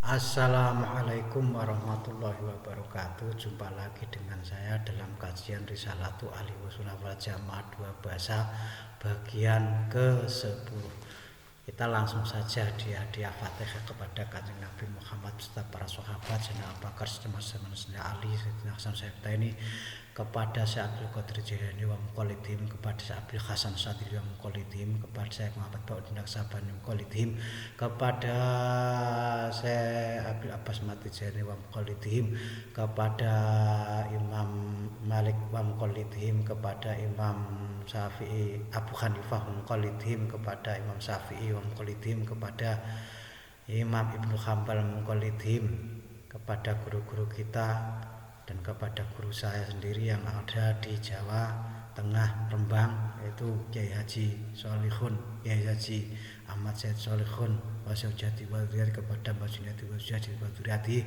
Assalamualaikum warahmatullahi wabarakatuh. Jumpa lagi dengan saya dalam kajian Risalatu Ahli Sunnah wal Jamaah 2 bahasa bagian ke-10. Kita langsung saja hadiah Fatihah kepada Kanjeng Nabi Muhammad beserta para sahabat, Sayyidina Abu Bakar, Sayyidina Ali, Sayyidina Hasan Syaibtaini, kepada Syekh Abdul Qadir Jailani wa Muqallidhim, kepada Syekh Abdul Hasan Sadili wa Muqallidhim, kepada Syekh Muhammad Ba'udin Naksabani wa Muqallidhim, kepada Syekh Abdul Abbas Matijani wa Muqallidhim, kepada Imam Malik wa Muqallidhim, kepada Imam Syafi'i Abu Hanifah wa Muqallidhim, kepada Imam Syafi'i wa Muqallidhim, kepada Imam Ibnu Hanbal wa Muqallidhim, kepada guru-guru kita dan kepada guru saya sendiri yang ada di Jawa Tengah, Rembang, yaitu Kiai Haji Sholihun, Kiai Haji Ahmad Said Sholihun Wasyujati Waduriyati, kepada Mbak Juniati Wasyujati Waduriyati,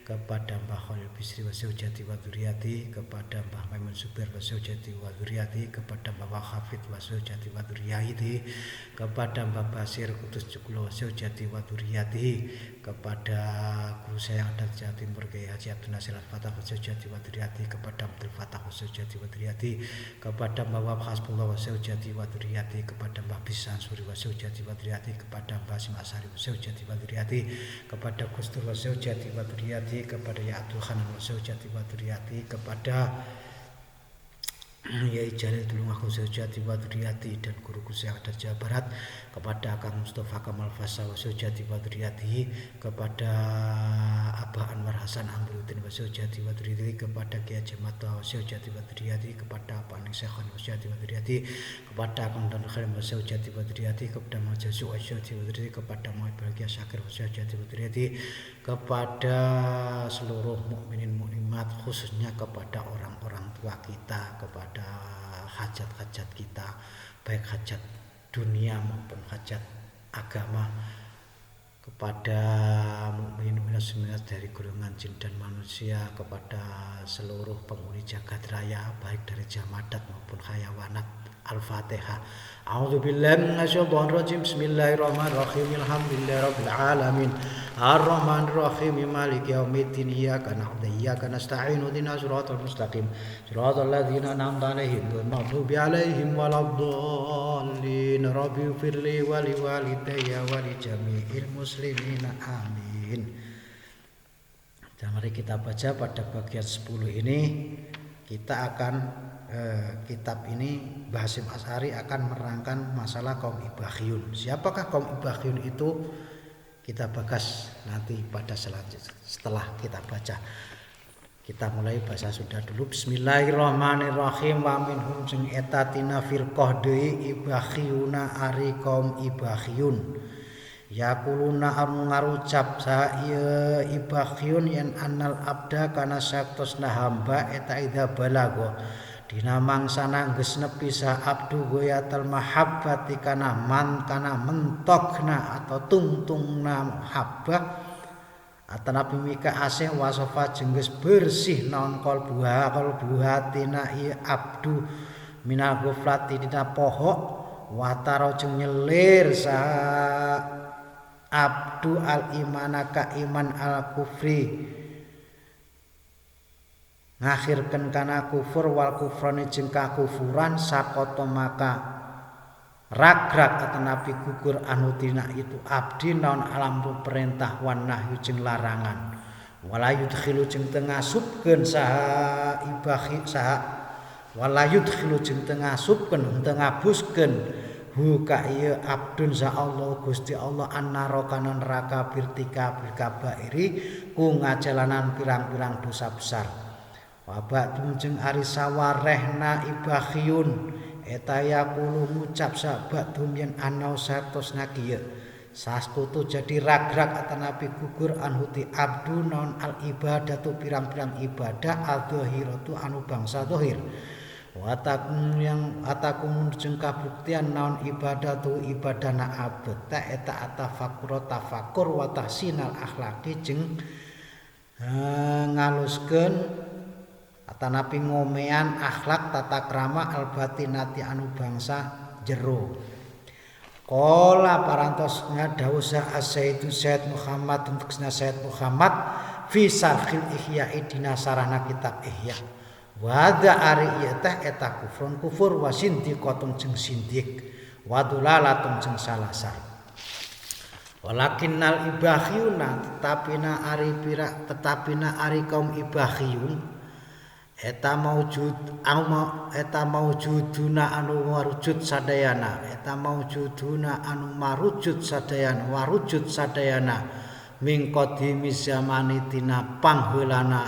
kepada Mbah Khalil Bisri Wasyujati Waduriyati, kepada Mbah Maimun Subir Wasyujati Waduriyati, kepada Mbah Hafid Wasyujati Waduriyati, kepada Mbah Basir Kudus Cuklo Wasyujati Waduriyati, kepada guru saya yang ada di Jawa Timur Kiai Haji Abdul Nasir Al-Fatah Wasyujati Waduriyati, kepada Abdul Fatah Wasyujati Waduriyati, kepada Mbah Wahab Hasbullah Wasyujati Waduriyati, kepada Mbah Bisan Suri Wasyujati Waduriyati, kepada Mbah Sim Asari Wasyujati Waduriyati, kepada Gustur Wasyujati Waduriyati, kepada Ya Abdul Khanan Wasyujati Waduriyati, kepada Yai Jalil Tulungagung Wasyujati Waduriyati dan guru-guru saya dari Jawa Barat, kepada Kang Mustafa Kamal Fasa Wasyujati Waduriyati, kepada Abah Anwar Hasan Amruddin Wasyujati Waduriyati, kepada Kiai Jemata Wasyujati Waduriyati, kepada Pak Ning Sekhan Wasyujati Waduriyati, kepada Kang Dan Khalim Wasyujati Waduriyati, kepada Majazu Wasyujati Waduriyati, kepada Muhammad Bahagia Syakir Wasyujati Waduriyati, kepada seluruh mukminin mukminat, khususnya kepada orang-orang tua kita, kepada hajat-hajat kita, baik hajat dunia maupun hajat agama, kepada mukminin muslimat dari golongan jin dan manusia, kepada seluruh penghuni jagat raya baik dari jamadat maupun hayawanat. Al-Fatihah. A'udzubillahi minasyaitonir rajim. Bismillahirrahmanirrahim. Alhamdulillahirabbil alamin. Arrahmanirrahim. Maliki yaumiddin. Iyyaka na'budu wa iyyaka nasta'in. Ihdinas siratal mustaqim. Siratal ladzina an'amta 'alaihim ghairil maghdubi 'alaihim waladdallin. Rabbi firli wa liwalidayya wa li jami'il muslimina. Amin. Dan mari kita baca pada bagian 10 ini. Kita akan kitab ini Mbah Hasyim Asy'ari akan menerangkan masalah kaum Ibakhiyun. Siapakah kaum Ibakhiyun itu? Kita bahas nanti pada selanjutnya setelah kita baca. Kita mulai baca sudah dulu. Bismillahirrahmanirrahim. Wa minhum sing etatina firqah deui Ibakhiyuna ari kaum Ibakhiyun. Yaquluna ngarucap sa ieu Ibakhiyun yen annal abda kana saktosna hamba eta idza balago dina mangsana geus nepi sa abdu goyatal mahabbati kana mentokna atau tungtungna mahabbah atanapi mika asih wasofa jengges bersih naon qalbuha tina ieu abdu minal ghaflati dina pohok wataro jeung nyelir sa abdu al imana ka iman al kufri ngakhirkeun kana kufur wal kufrani jeung kakufuran sakoto maka ragrag atanapi gugur anu tina itu abdi naon alam perintah wan nahyu jeung larangan wala yudkhilu jeung teu ngasupkeun saha ibakhi saha wala yudkhilu jeung teu ngasupkeun teu ngabuskeun hu ka ieu abdun sa Allah Gusti Allah annara kana neraka birtika bil kabairi ku ngajalanan pirang-pirang dosa besar. Wabadum jeung ari sawarehna Ibakhiyun eta yaqulu ngucap sabadum yen ana satosna kieu saskutu jadi ragrag atanapi gugur anhuti abdu naon al ibadatu pirang-pirang ibadah al-dhahiratu anu bangsa zahir watakum yang atakum jeung kabuktian naon ibadatu ibadana abd ta eta tafakur wa tahsinal akhlaqi jeung ngaluskeun atanapi ngomean akhlak tata krama al batinati anu bangsa jero Qala parantos ngadhawuh As-Sayyidu Sayyid Muhammad untuk Sayyid Muhammad fi sarhil ihya dina sarana kitab ihya. Wa hadza ari eta kufur wa sindiqatun jeung sindik wa dulalatun jeung salasar. Walakinnal ibakhiyuna tetapina ari kaum ibakhiyun eta maujuduna anu warujud sadayana warujud sadayana min qadimi zamani tina pangheulana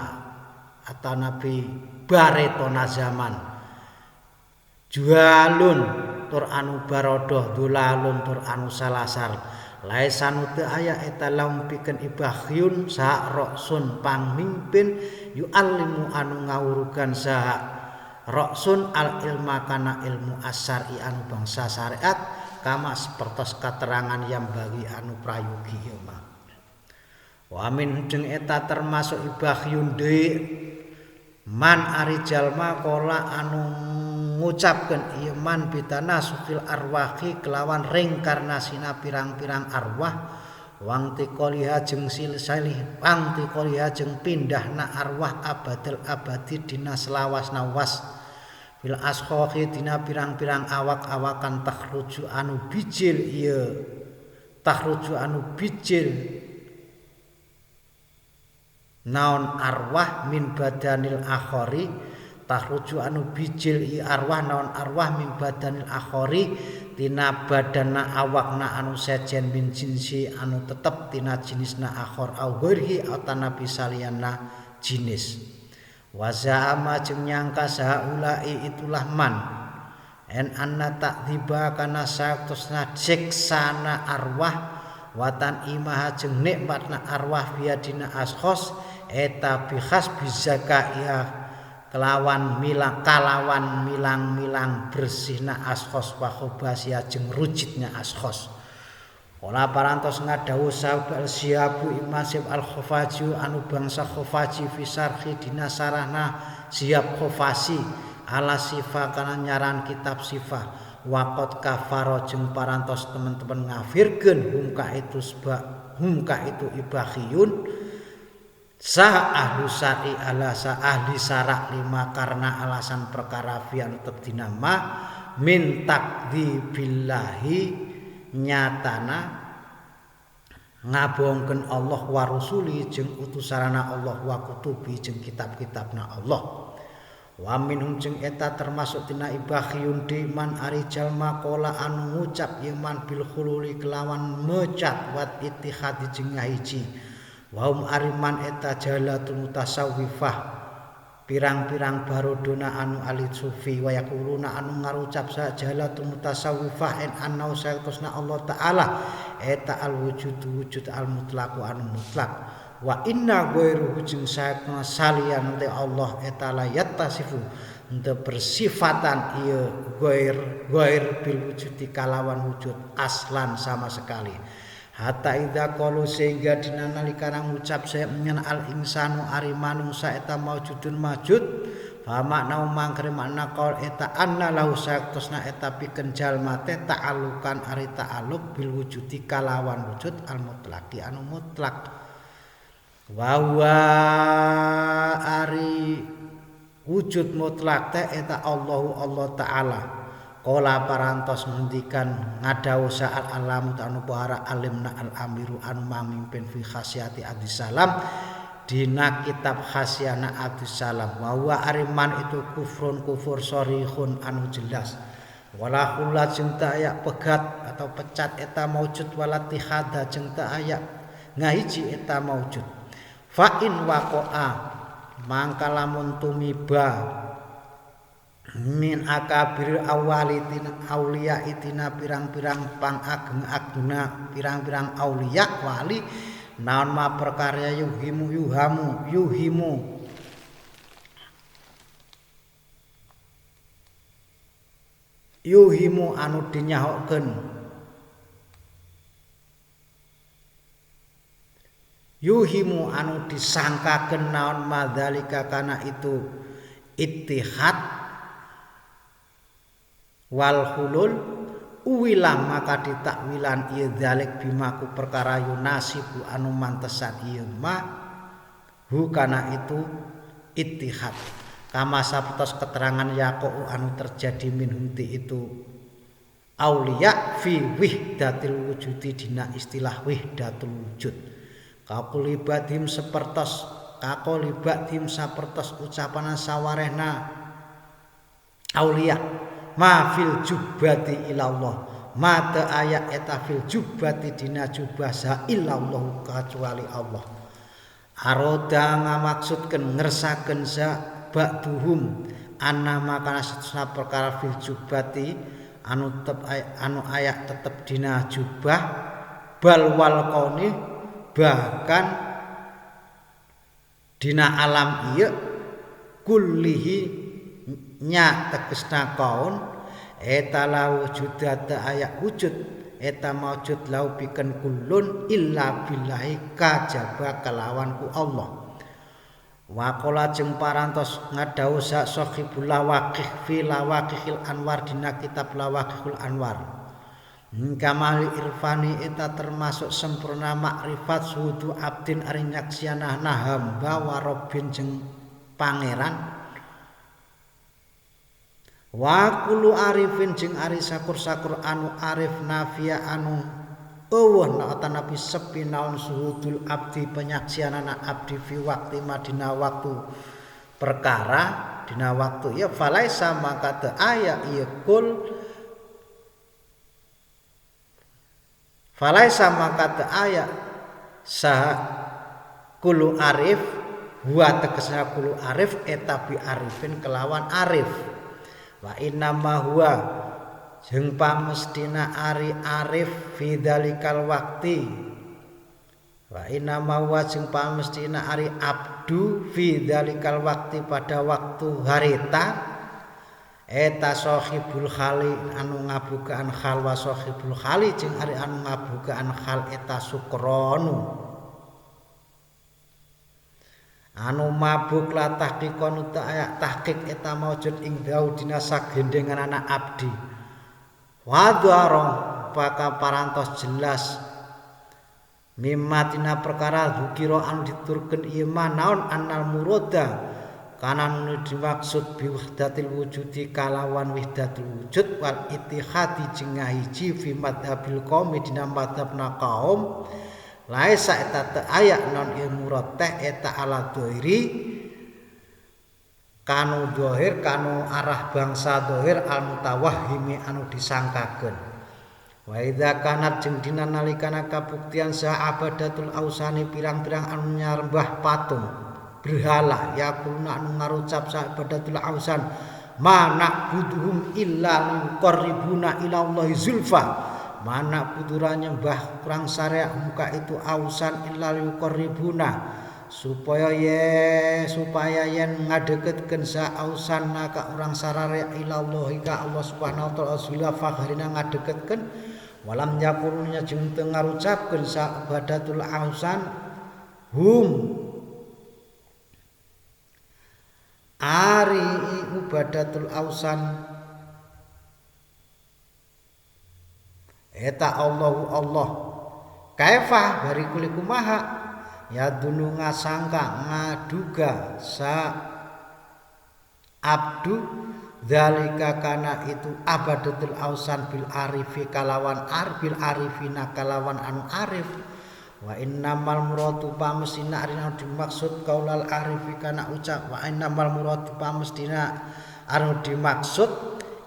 atanapi baretona zaman jualun tur anu barodoh dulalun tur anu salasar laisan teu aya eta laum pikeun ibahyun saha roksun pangmimpin yu'allimu anu ngawurugan saha roksun al ilma kana ilmu asari anu bangsa syariat kama sapertos katerangan yang bagi anu prayogi ieu mah wa min jeung eta termasuk ibahyun deui man ari jalma kola anu ngucapkeun iman bitana sufil arwahi kelawan reinkarnasina pirang-pirang arwah wangti qoliha jeung silih wangti qoliha jeung pindahna arwah abadal abadi dina selawasna was bil ashokhi dina pirang-pirang awak-awakan takhruju anu bijil naon arwah min badanil akhari takhruju anu bijil arwah naon arwah min badanil akhari tina badanna awakna anu sejen min jinsi anu tetep tina jinisna akhor au ghairihi atanapi saliyana jinis wa za'ama jeung nyangka sahaulai itulah man en anna takdziba kana saktosna siksana arwah watan imaha jeung nikmatna arwah biadina ashos eta bikhas bizakaiha kalawan milang bersihna ashos wa khobasia jeung rujitnya ashos. Kala parantos ngadhawuh sahabat Syihabu Imasib al-Khafaji anu bangsa Khafaji fi sarhi dina sarana Syihab Khafaji ala sifah kana nyaran kitab sifah waqad kafaro jeung parantos teman-teman ngafirkeun humka itu ibakhiyun sah ahlu syari alasa ahli syarak lima karena alasan perkara fian tetep dinama min takdzibillahi nyatana ngabongkeun Allah wa rusuli jeung utusarana Allah wa kutubi jeung kitab-kitabna Allah wa minhum jeung eta termasuk tina ibakhiyun diman ari jalma qala anu ngucap iman bil khululi kelawan mecat wat ittihadi jeung ngahiji Wahum ariman eta jalatul mutasawwifah pirang-pirang barodona anu alit sufi wa yaquluna anu ngarucap sa jalatul mutasawwifah en annau sayatosna Allah taala eta al wujud al mutlaq anu mutlak wa inna ghairu jeung sayatna salian te Allah eta la yattasifu henteu bersifatan ieu ghair bil wujudi kalawan wujud aslan sama sekali hatta idza qalu sehingga dina nalikana ngucap saya menyen al insanu ari manungsa eta maujudun majud fa makna mangkere makna qaul eta anna lahu saktosna eta pikeun jalma teh ta'allukan ari ta'alluq bil wujudi kalawan wujud al mutlaqi anu mutlak wa ari wujud mutlak teh eta Allah taala Kala parantos ngendikan ngadhawuh sa'al alam anu bahara alimna al amiru anu mamimpin fi khasiati Abdussalam dina kitab khasiana Abdussalam wa huwa ariman itu kufur sorihun anu jelas wala khulat jeung teu aya pegat atau pecat eta maujud wala tihada jeung teu aya ngahiji eta maujud fa in waqa'a mangka lamun tumiba min akabir awalitina aulia itina pirang-pirang pangageng-agengna pirang-pirang aulia wali naon ma perkara yuhimu anu dinyahokeun yuhimu anu disangkakeun naon madzalika kana itu ittihad wal hulul uwilah maka ditakwilan ieu dzalik bimaku perkara yunasibu anu mantesan ieu ma hu kana itu ittihad kama sapertos keterangan yaqo anu terjadi minhum itu auliya fi wihdatil wujudi dina istilah wihdatul wujud kakulibatim sapertos ucapan sawarehna auliya ma fil jubbati ilallah ma ta aya eta fil jubbati dina jubah sa ilallah kecuali Allah aroda ngamaksudkeun ngersakeun sa ba'duhum anna makana satusna perkara fil jubbati anu aya tetep dina jubah bal wal qauni bahkan dina alam ieu kullihi nya tegesna kaun eta la wujudat aya wujud eta maujud lau pikeun kullun illa billahi kajaba kalawan ku Allah wa qala jeung parantos ngadhawuh sa sahibul lawaqih fi lawaqihil anwar dina kitab lawaqihul anwar kamali irfani eta termasuk sempurna makrifat suhudu abdin ari nyaksianana hamba wa rabbin jeung pangeran wa kullu arifin jeung ari sakur-sakur anu arif nafia anu eueuh nabi sepi naon suhudul abdi penyaksianana abdi fi waqti madina waktu perkara dina waktu ya falaisa maka teu aya ieu kul falaisa maka teu aya saha kullu arif huwa tegesna kullu arif eta bi arifin kelawan arif wa inna ma huwa jeung pamestina ari arif fi dzalikal waqti wa inna ma huwa jeung pamestina ari abdu fi dzalikal waqti pada waktu harita eta sahibul khali anu ngabugaan khal wa sahibul khali jeung ari anu ngabugaan khal eta sukronu anu mabuk la tahqiqon ta aya tahqiq eta maujud ing daud dina sagendengan anak abdi wadhara paka parantos jelas mimmatina perkara dzikira anu diturkeun ieu naon annal murada kana nu dimaksud bi wahdatil wujudi kalawan wahdatul wujud wal ittihadi jeung ngahiji fi madzhabil qaumi dina madzhabna kaum laisa eta teu aya non ilmu roteh eta ala dohiri kanu dohir kanu arah bangsa dohir al mutawahhimi anu disangkakeun wa idza kanat jeung dina nalikana kabuktian sa abadatul ausani pirang-pirang anu nyarembah patung berhala yakuluna anu ngarucap sa abadatul ausan mana buduhum illa liqarribuna ila Allahi zulfa mana putura nyembah kurang syariat muka itu ausan illa liqarribuna supaya yen ngadeketkeun sa ausan ka urang sararea ila Allah ka Allah Subhanahu wa taala sila fakharina ngadeketkeun walam yakurunya jeung teu ngarucapkeun sa ibadatul ausan hum ari ibadatul ausan eta Allah kaifa bari kuli kumaha ya dunu ngasangka ngaduga sa abdu zalika kana itu abadatul ausan bil arifi kalawan arbil arifina kalawan anu arif wa innamal muradu pamestina arina dimaksud kaulal arifi kana ucap wa innamal muradu pamestina anu dimaksud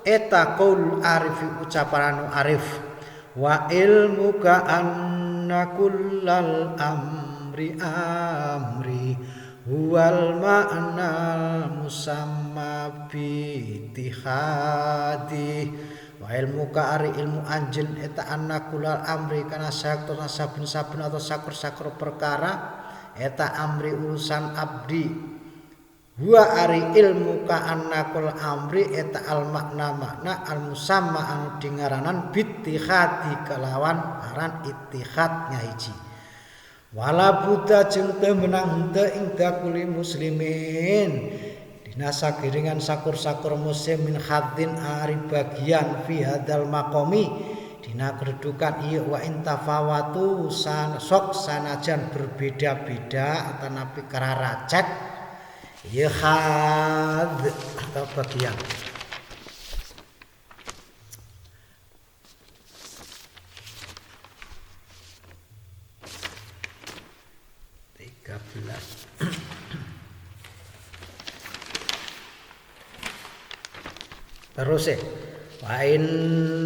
eta qaul arifi ucapan anu arif wa ilmuka anna kullal amri huwal ma'nal musamma bi ittihadi wa ilmuka ari ilmu anjeun eta anna kullal amri kana saktona saben-saben atau sakur-sakur perkara eta amri urusan abdi huwa ari ilmu ka annakul amri eta al makna al musamma anu dingaranan bittihadi kalawan aran ittihad ngahiji wala buta jeung teu meunang henteu ing dakuli muslimin Dinasa giringan sakur-sakur musim min hadzin ari bagian fi hadal maqami dina kedudukan iya wa intafawatu sok sanajan berbeda-beda atanapi kararacet iya had atau bagian 13 terus wa in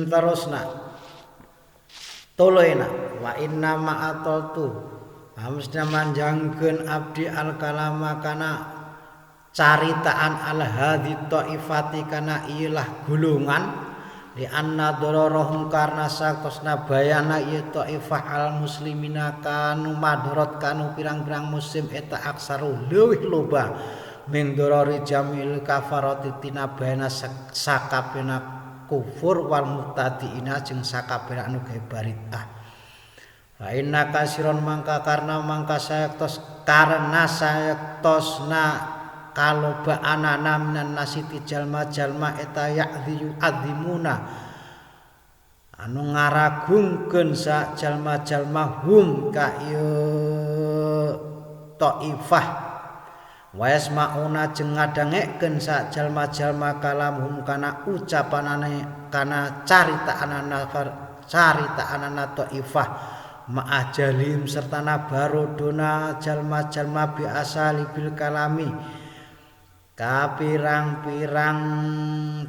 terusna toloena wa inna ma'ataltu hamsna manjangkeun abdi al kalama kana caritaan al hadhi taifati kana ilah gulungan li anna dararahum karna sakosna bayana ieu taifah al muslimina kanu madharat kanu pirang-pirang muslim eta aksaru leuwih loba min darari jamil kafarati tina bayana sakabehna kufur wal murtadiina jeung sakabehna anu gawe baridah fa inna kasiron mangka karna mangka sayaktos karena sayaktosna kaloba anana minan nasiti jalma-jalma eta ya'dhiyu adzimuna anu ngaragungkeun sa jalma-jalma hum ka ieu taifah wa yasmauna jeung ngadangekeun sa jalma-jalma kalamhum kana ucapanane kana caritaanana taifah ma'ajalim sertana barodona jalma-jalma biasa libil kalami kapirang-pirang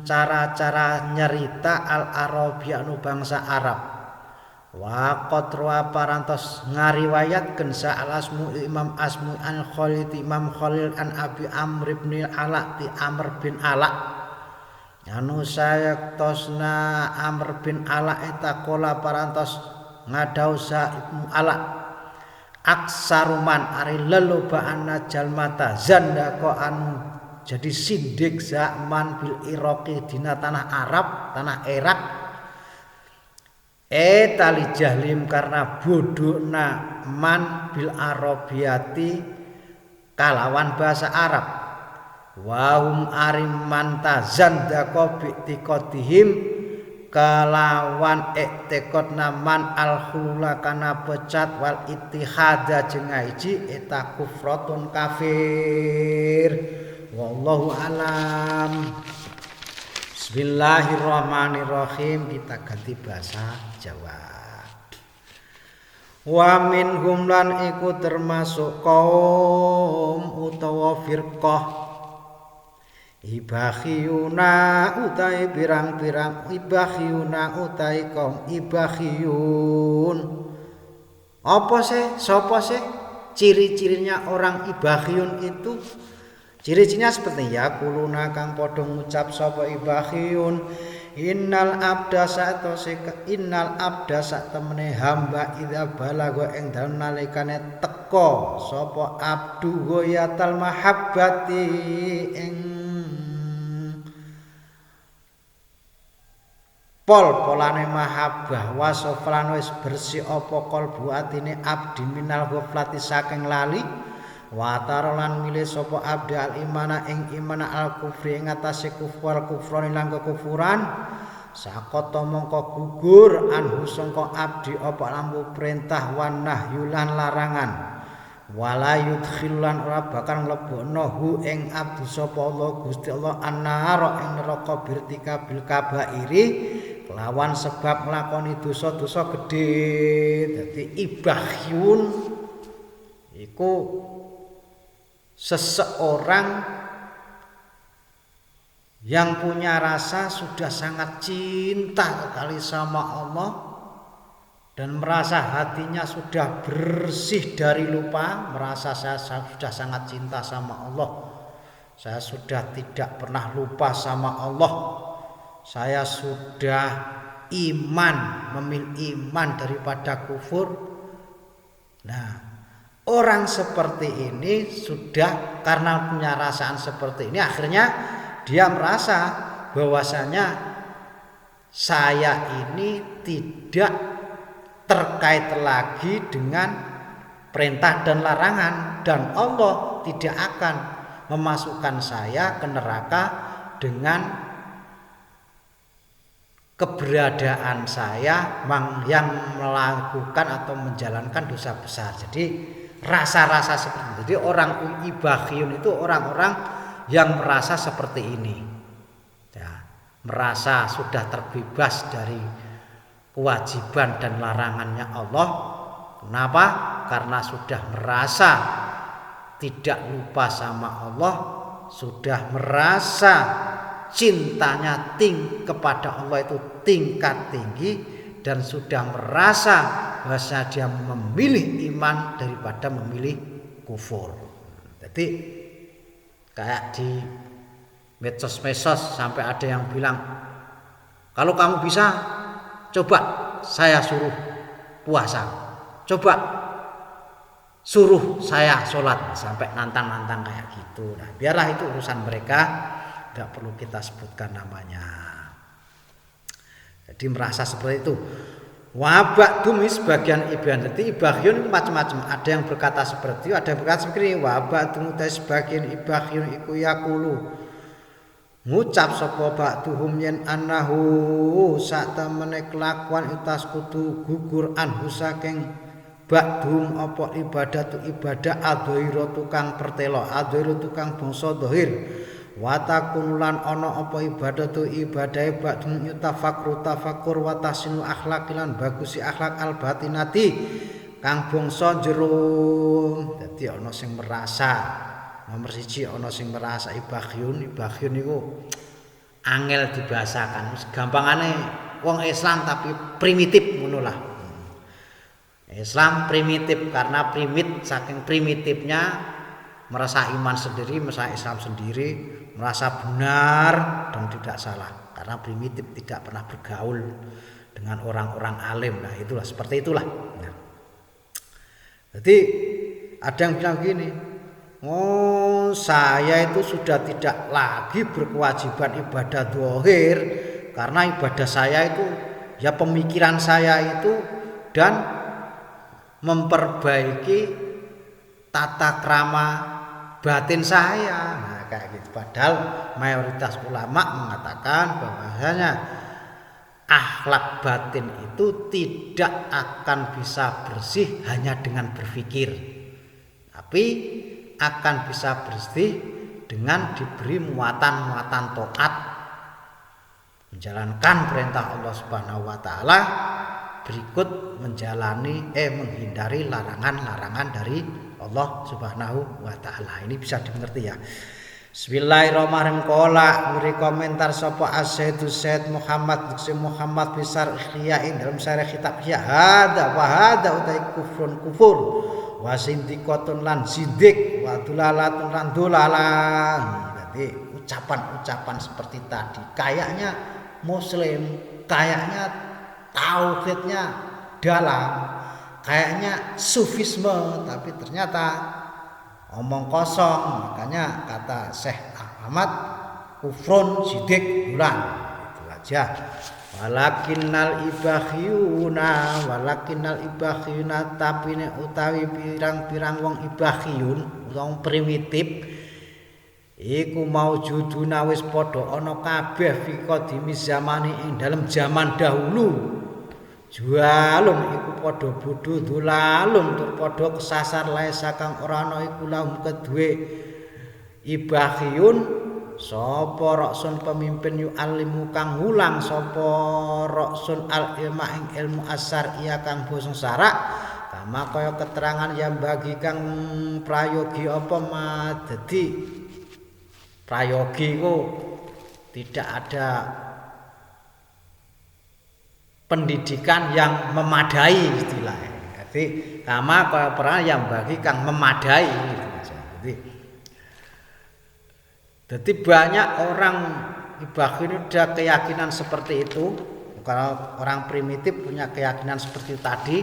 cara-cara nyerita al-Arabi anu bangsa Arab wa qatra parantos ngariwayatkeun sa al-Asmu Imam Asmu an Khalid Imam Khalil an Abi Amr bin Ala ti Amr bin Ala anu sayaktosna Amr bin Ala eta kola parantos ngadau sa Ibnu Ala aksaruman ari lelobaan jalmata zandako anu jadi sindik zaman bil Iraqi dina tanah Arab, tanah Irak. Tali jahlim karena bodona man bil Arabiyati kalawan bahasa Arab. Wahum ariman tazandaqo bi tiqatihim kalawan iktikadna man al khulula kana pecat wal ittihada jeung ngaiji eta kufratun kafir. Wallahu alam. Bismillahirrahmanirrahim. Kita ganti bahasa Jawa. Wa minhum lan iku termasuk kaum utawa firqah ibakhiyuna utai pirang-pirang ibakhiyuna utai kaum ibakhiyun. Apa sih? Sapa sih? Ciri-cirinya orang ibakhiyun itu ciri-cirinya seperti ya kuluna kang padha ngucap sapa ibakhiyun innal abda satemene hamba idza balagha ing dalem nalikane teka sapa abdu ghayatal mahabbati ing pol-polane mahabbah wasoflan wis bersih apa kalbu atine abdi minal ghaflati saking lali wa tarolan milih sapa abdi al imana ing imana al kufri ing atase kufur kufron lan kekufuran sakota mongko gugur anhu sangka abdi apa lampu perintah wan nahyu lan larangan wala yudkhilan ora bakal mlebokno hu ing abdi sapa Allah Gusti Allah annara ing neraka birtika bil kabairi kelawan sebab nglakoni dosa-dosa gedhe. Dadi ibahyun iku seseorang yang punya rasa sudah sangat cinta sekali sama Allah dan merasa hatinya sudah bersih dari lupa, merasa saya sudah sangat cinta sama Allah, saya sudah tidak pernah lupa sama Allah, saya sudah iman, memilih iman daripada kufur. Nah, orang seperti ini sudah karena punya rasaan seperti ini akhirnya dia merasa bahwasanya saya ini tidak terkait lagi dengan perintah dan larangan dan Allah tidak akan memasukkan saya ke neraka dengan keberadaan saya yang melakukan atau menjalankan dosa besar. Jadi rasa-rasa seperti itu. Jadi orang ibaghiyun itu orang-orang yang merasa seperti ini, ya, merasa sudah terbebas dari kewajiban dan larangannya Allah. Kenapa? Karena sudah merasa tidak lupa sama Allah, sudah merasa cintanya kepada Allah itu tingkat tinggi, dan sudah merasa bahwa dia memilih iman daripada memilih kufur. Jadi kayak di medsos sampai ada yang bilang, kalau kamu bisa, coba saya suruh puasa, coba suruh saya sholat, sampai nantang-nantang kayak gitu. Nah, biarlah itu urusan mereka, tidak perlu kita sebutkan namanya. Jadi merasa seperti itu. Wabak dumi sebagian ibadah. Jadi ibahyun macam-macam. Ada yang berkata seperti itu, ada yang berkata seperti ini. Wabak dumi sebagian ibahyun iku yakulu, ngucap sapa ba'duhum yen anahu sak temene kelakuan utas kudu gugur anhu saking ba'dhum apa ibadah adhaira tukang pertelo, adhaira tukang bangsa dhahir, wa takun lan ana apa ibadatu ibadahe ba'dhum tafakkur wa tahsinu akhlaq lan bagusi akhlak al batinati kang bangsa jero. Dadi ana sing merasa, nomor 1 ana sing merasa ibahyun niku angel dibahasakan. Gampangane wong Islam tapi primitif ngono lah. Islam primitif karena saking primitifnya merasa iman sendiri, merasa Islam sendiri, merasa benar dan tidak salah karena primitif, tidak pernah bergaul dengan orang-orang alim. Nah, itulah seperti itulah. Nah, jadi ada yang bilang gini, oh saya itu sudah tidak lagi berkewajiban ibadah zahir karena ibadah saya itu ya pemikiran saya itu dan memperbaiki tata krama batin saya. Nah, kayak gitu. Padahal mayoritas ulama mengatakan bahwasanya akhlak batin itu tidak akan bisa bersih hanya dengan berpikir, tapi akan bisa bersih dengan diberi muatan-muatan taat, menjalankan perintah Allah Subhanahu wa taala, berikut menghindari larangan-larangan dari Allah Subhanahu wa taala. Ini bisa dimengerti ya. Bismillahirrahmanirrahim. Qala ngri komentar sapa As-Sayyid Muhammad besar Ihyain dalam syarah kitab Ihya, hada utai kufur wa sindiqatun lan sindik wa dulalatun lan dolalan. Jadi ucapan-ucapan seperti tadi kayaknya muslim, kayaknya tauhidnya dalam, kayaknya sufisme, tapi ternyata omong kosong. Makanya kata Syekh Ahmad, kufrun sidik bulan, itu aja. Walakinnal ibahyuna tapi nek utawi pirang-pirang wong ibahyun, wong primitif iku maujuduna wis padha ana kabeh fi qadimi zamani ing dalem zaman dahulu. Jualum iku padha bodho dolalum tur padha kesasar lae sakang ora ana iku lahum kedue ibahyun sapa raksun pemimpin yu alimu kang hulang sapa raksun al ilma ing ilmu asar iya kang basa sarak kama kaya keterangan yang bagi kang prayogi apa dadi prayogi ku tidak ada pendidikan yang memadai istilahnya. Jadi kama kaya peran yang bagi kang memadai gitu aja. Jadi banyak orang ibahyun ada keyakinan seperti itu. Kalau orang primitif punya keyakinan seperti tadi,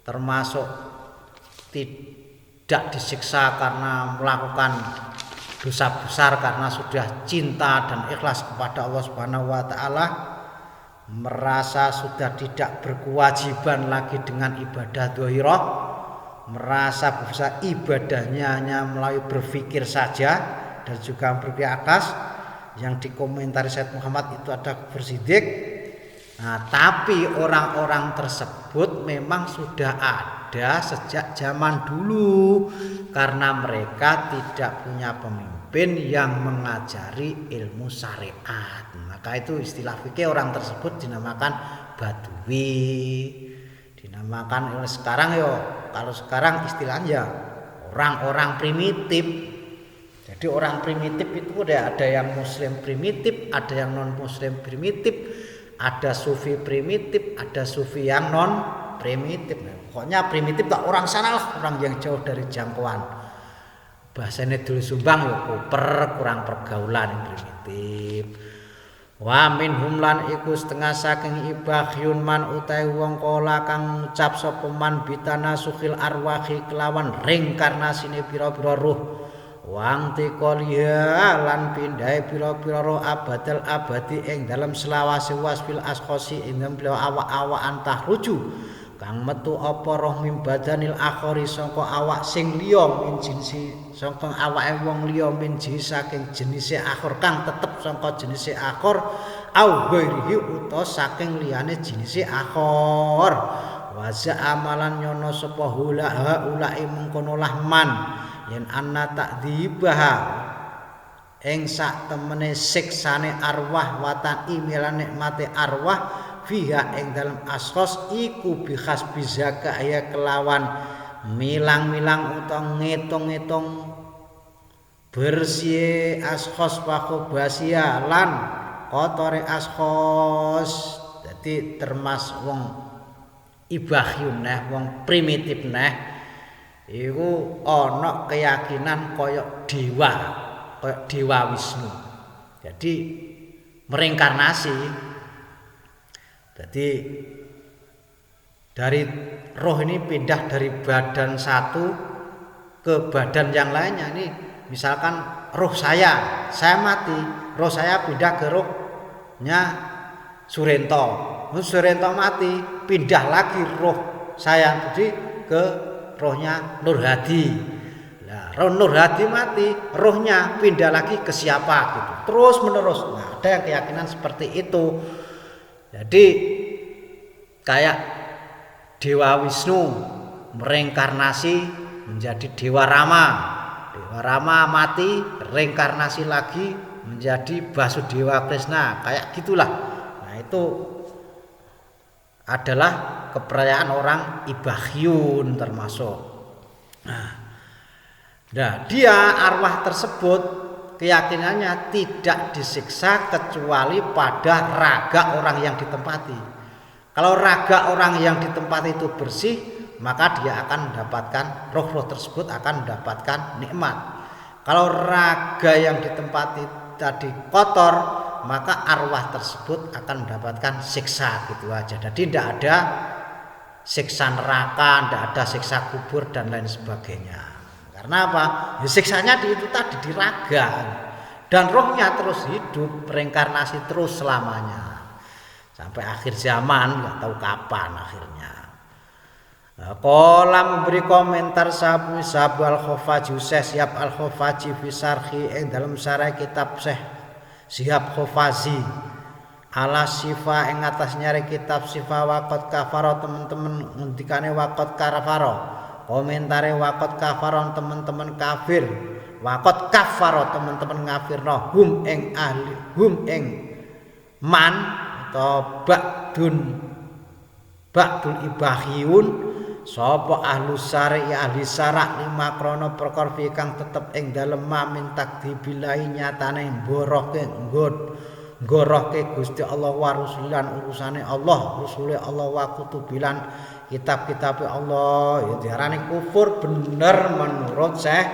termasuk tidak disiksa karena melakukan dosa besar karena sudah cinta dan ikhlas kepada Allah Subhanahu wa taala, merasa sudah tidak berkewajiban lagi dengan ibadah dhahirah, merasa bahwa ibadahnya hanya melalui berpikir saja dan juga berpikir atas, yang dikomentari Said Muhammad itu ada kufur sidik. Nah, tapi orang-orang tersebut memang sudah ada sejak zaman dulu karena mereka tidak punya pemimpin yang mengajari ilmu syariat. Maka itu istilah fikih orang tersebut dinamakan badui. Dinamakan sekarang kalau sekarang istilahnya orang-orang primitif. Jadi orang primitif itu ada yang muslim primitif, ada yang non muslim primitif, ada sufi primitif, ada sufi yang non primitif. Pokoknya primitif tak orang sana lah, orang yang jauh dari jangkauan. Bahasanya dulu Sumbang koper, kurang pergaulan yang primitif. Wa minhum lan iku setengah saking ibahyun man utai wong kala kang ngucap sapa man bitana sukhil arwahi kelawan reinkarnasine pira-pira ruh. Wang tikoliha lan pindhahe pira-pira roh abadal abadi ing dalem selawase wasfil asqosi ing dalem awak-awakan tahruju kang metu apa roh mim badanil akhari sangka awak sing liya min jinsi sangka awake wong liya min saking jenise akhir kang tetep sangka jenise akhir au ghairihi utawa saking liyane jenise akhir waza amalan nyono sapa hula ulai mengkono man yen anna takdzibaha ing sak temene siksane arwah watan imilan nikmate arwah fiha ing dalam asqos iku bikhas bizaka ya kelawan milang-milang utawa ngitung-ngitung bersih asqos wa basia lan kotore asqos. Dadi termasuk wong ibahyun wong primitif iku ana keyakinan kaya dewa Wisnu. Jadi mereinkarnasi. Jadi dari roh ini pindah dari badan satu ke badan yang lainnya. Ini misalkan roh saya mati, roh saya pindah ke rohnya Surento. Surento mati, pindah lagi roh saya jadi ke rohnya Nur Hadi. Nah, roh Nur Hadi mati, rohnya pindah lagi ke siapa gitu. Terus menerus. Nah, ada yang keyakinan seperti itu. Jadi kayak Dewa Wisnu mereinkarnasi menjadi Dewa Rama. Dewa Rama mati, reinkarnasi lagi menjadi Basudewa Krishna. Kayak gitulah. Nah, itu adalah kepercayaan orang ibahyun termasuk. Nah, dia arwah tersebut keyakinannya tidak disiksa kecuali pada raga orang yang ditempati. Kalau raga orang yang ditempati itu bersih, maka dia akan mendapatkan roh-roh tersebut akan mendapatkan nikmat. Kalau raga yang ditempati tadi kotor, maka arwah tersebut akan mendapatkan siksa gitu aja. Jadi tidak ada siksa neraka, tidak ada siksa kubur dan lain sebagainya. Karena apa? Ya, siksanya itu tadi di raga dan rohnya terus hidup, reinkarnasi terus selamanya sampai akhir zaman, nggak tahu kapan akhirnya. Qala memberi komentar sahabu Al-Khafaji Syekh Al-Khafaji fi syarhi ing dalam syarah kitab Syekh Syihab Khafazi ala sifa ing atas nyari kitab sifa waqat kafaro teman-teman ngendikane waqat kafaro komentare waqat kafaro teman-teman kafir waqat kafaro teman-teman ngafirno hum ing man atau ba'dul ibahiyun sapa ahlus syari ahli syarak lima krono perkara kang tetep ing dalem min takdibilahi nyatane nggorohke Gusti Allah wa rusulan urusane Allah rusule Allah wa kutubilan kitab-kitab Allah ya diarani kufur bener menurut Syekh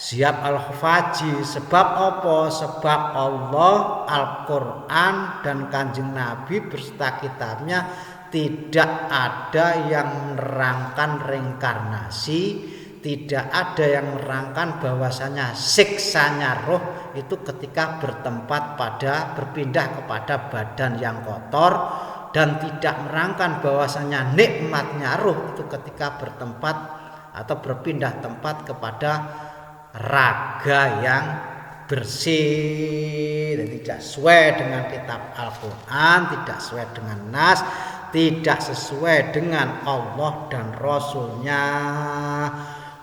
Syihab Al-Khafaji. Sebab apa? Sebab Allah, Al-Quran dan Kanjeng Nabi berserta kitabnya tidak ada yang menerangkan reinkarnasi, tidak ada yang menerangkan bahwasanya siksanya roh itu ketika berpindah kepada badan yang kotor, dan tidak menerangkan bahwasanya nikmatnya roh itu ketika bertempat atau berpindah tempat kepada raga yang bersih dan tidak sesuai dengan kitab Al-Quran, tidak sesuai dengan nas, tidak sesuai dengan Allah dan Rasulnya.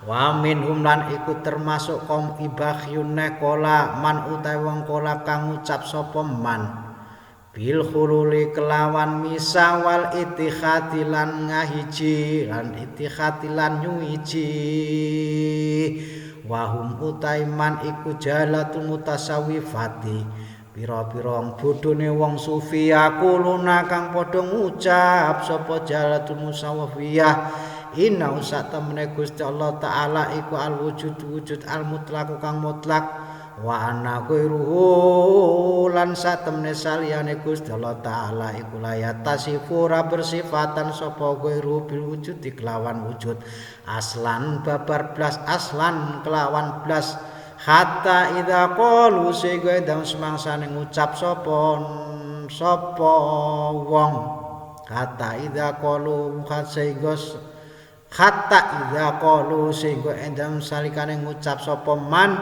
Wa minhum lan iku termasuk kaum ibahyun kola man utawi wong kola kang ngucap sapa man bil khululi kelawan misa wal ittikhati lan ngahiji lan ittikhati lan nyuwiji wahum utaiman iku jalatul mutasawwifati pira-pira bodhone wong sufi akuluna kang padha ngucap sapa jalatul musawwifiyah inna sak temene Gusti Allah taala iku al wujud al mutlaq kang mutlak wa ana ghairuhu lan sak temene saliyane Gusti Allah taala iku layatasifu ra bersifatan sapa ghairu bil wujud kelawan wujud aslan babar blas aslan kelawan blas hatta idza qalu sehingga dalam semangsane ngucap sapa wong hatta idza qalu hatta idza qalu sehingga endam salikane ngucap sapa man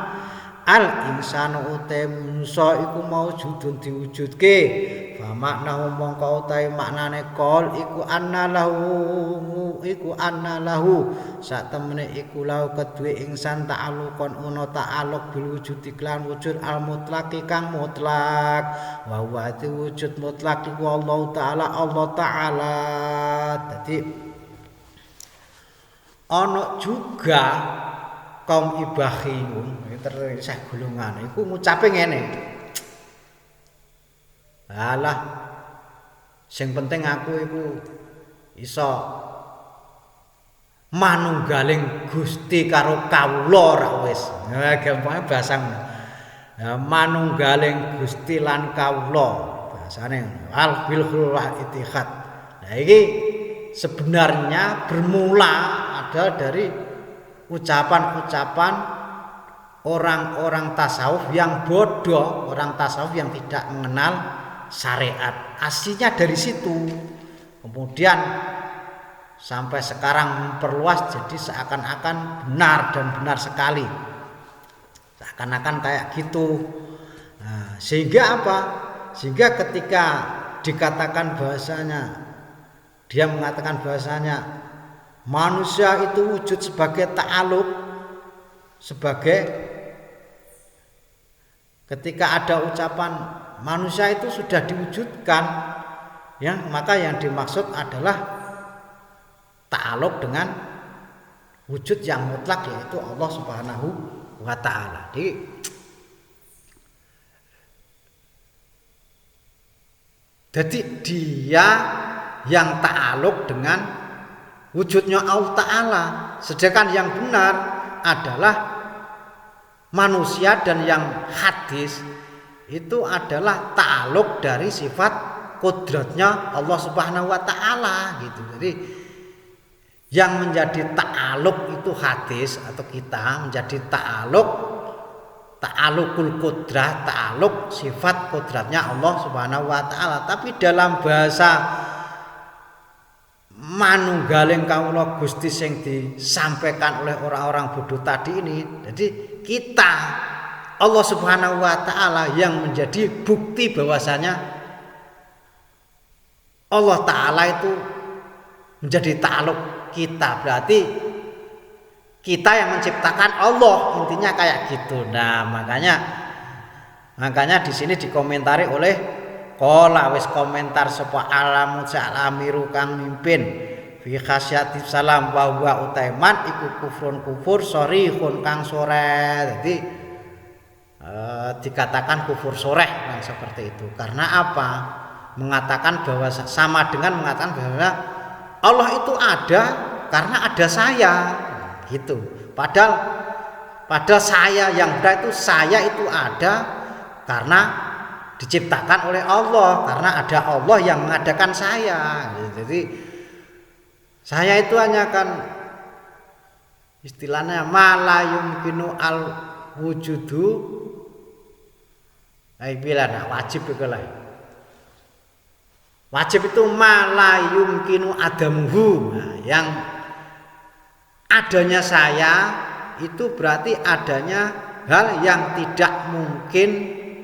al insanu uta manusa iku maujudun diwujudke fa makna mongko utahe maknane qol iku anna lahu sak temene iku lahu kedue insan ta'alluqon ono ta'alluq bil wujud iklan wujud al mutlaq kang mutlak wa huwa wujud mutlak iku Allah taala dadi ana juga kaum ibahiyun terus golongan iku ngucape ngene. Alah sing penting aku iku iso manunggaling Gusti karo kawula ra wis. Gampang bahasa manunggaling Gusti lan kawula bahasane al bil khulwah ittihad. Nah iki sebenarnya bermula ada dari ucapan-ucapan orang-orang tasawuf yang bodoh, orang tasawuf yang tidak mengenal syariat. Aslinya dari situ. Kemudian sampai sekarang memperluas jadi seakan-akan benar dan benar sekali. Seakan-akan kayak gitu. Nah, sehingga apa? Sehingga ketika dikatakan bahasanya, dia mengatakan bahasanya manusia itu wujud sebagai ta'aluk, sebagai ketika ada ucapan manusia itu sudah diwujudkan, ya maka yang dimaksud adalah ta'aluk dengan wujud yang mutlak yaitu Allah Subhanahu wa taala. Jadi dia yang ta'aluk dengan wujudnya Allah Ta'ala, sedangkan yang benar adalah manusia dan yang hadis itu adalah ta'aluk dari sifat kodratnya Allah Subhanahu wa taala gitu. Jadi yang menjadi ta'aluk itu hadis atau kita menjadi ta'alukul kodrah, ta'aluk sifat kodratnya Allah Subhanahu wa taala. Tapi dalam bahasa manunggaling kawula Gusti sing disampaikan oleh orang-orang bodoh tadi ini, jadi kita Allah Subhanahu wa taala yang menjadi bukti bahwasanya Allah taala itu menjadi ta'aluk kita, berarti kita yang menciptakan Allah, intinya kayak gitu. Nah, makanya di sini dikomentari oleh Kola wis komentar sapa alamu alamiru kang mimpin fi khasyati salam wa huwa utaiman iku kufrun kufur sorihun kang sore. Jadi dikatakan kufur soreh yang seperti itu. Karena apa? Mengatakan bahwa sama dengan mengatakan bahwa Allah itu ada karena ada saya gitu. Padahal saya yang benar itu saya itu ada karena diciptakan oleh Allah, karena ada Allah yang mengadakan saya. Jadi saya itu hanya kan istilahnya mala yumkinu al wujudu bilang wajib itu lah. Wajib itu mala yumkinu adamuhu. Nah, adanya saya itu berarti adanya hal yang tidak mungkin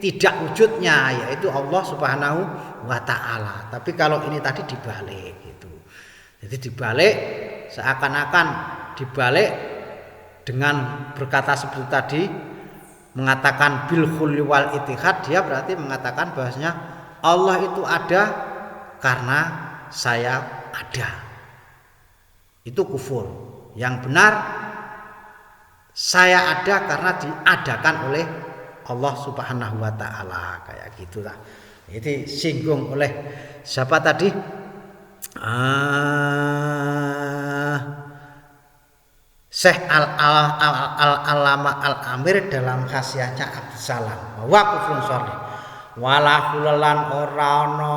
tidak wujudnya, yaitu Allah Subhanahu wa taala. Tapi kalau ini tadi dibalik gitu. Jadi dibalik, seakan-akan dibalik dengan berkata seperti tadi, mengatakan bil khulli wal ittihad, dia berarti mengatakan bahwasanya Allah itu ada karena saya ada. Itu kufur. Yang benar saya ada karena diadakan oleh Allah Subhanahu wa taala, kayak gitulah. Jadi singgung oleh siapa tadi? Syekh Al-Alama Al-Amir dalam khasiatnya Abdus Salam. Wa kufrun sharih. Wala hulalan ora ana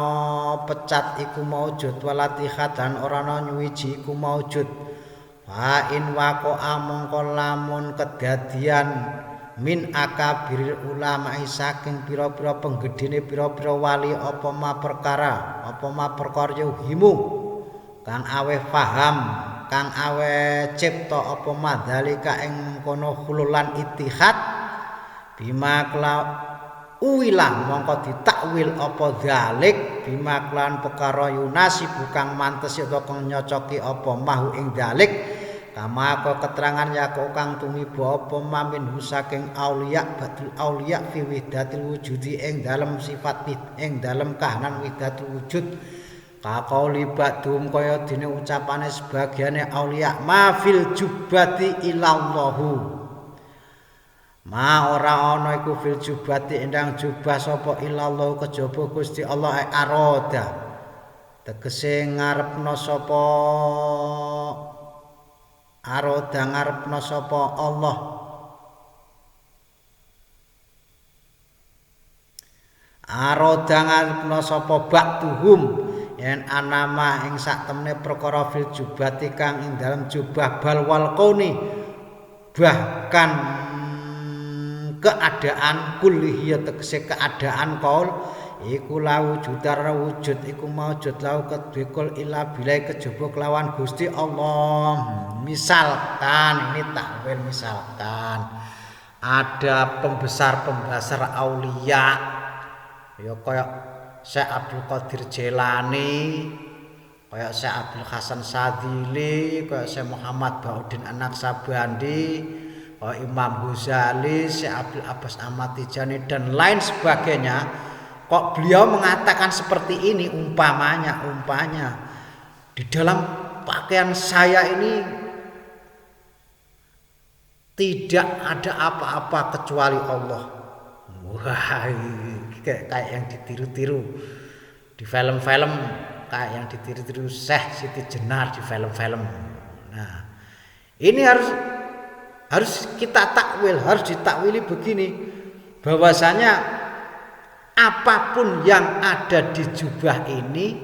pecat iku maujud walatihat dan ora ana nyuwiji iku maujud. Wa in waqa'a mongko lamun kedadian min akabiril ulama saking pira-pira penggedene pira-pira wali apa ma perkara himu kang aweh paham kang aweh cipta apa madzalika ing kono hululan ittihad bima kla uwilah mongko ditakwil apa zalik bima klan perkara yunasi bukan mantes utawa kang nyocoki apa mahu ing zalik kama apa keterangan ya kang tumiba apa mamin saking auliya badul auliya fi wihdatil wujudi ing dalem sifat ing dalem kahanan wihdatul wujud kaqauli badum kaya dene ucapane sebagiane auliya ma fil jubbati ilallahu ma ora ana iku fil jubbati endang jubah sapa ilallahu kejaba Gusti Allah aroda tegese ngarepna sapa aroda ngarepna sapa Allah aroda ngarepna sapa ba'duhum yen anama ing sak temene perkara fil jubati kang ing dalem jubah bal wal qauni bahkan keadaan kulliyah tegese keadaan kaul iku lawujudar wujud iku maujud lau kedhekul ila bilai kejaba kelawan Gusti Allah. Misalkan ini takwil, misalkan ada pembesar aulia ya kayak Syekh Abdul Qadir Jailani, kayak Syekh Abdul Hasan Sadili, kayak Syekh Muhammad Bauddin An-Naqsabandi, kayak Imam Ghazali, Syekh Abdul Abbas Ahmad Tijani dan lain sebagainya. Kok beliau mengatakan seperti ini umpamanya di dalam pakaian saya ini tidak ada apa-apa kecuali Allah. Wah, kayak yang ditiru-tiru di film-film, kayak yang ditiru-tiru Syekh Siti Jenar di film-film. Nah, ini harus kita takwil, harus ditakwili begini, bahwasanya apapun yang ada di jubah ini,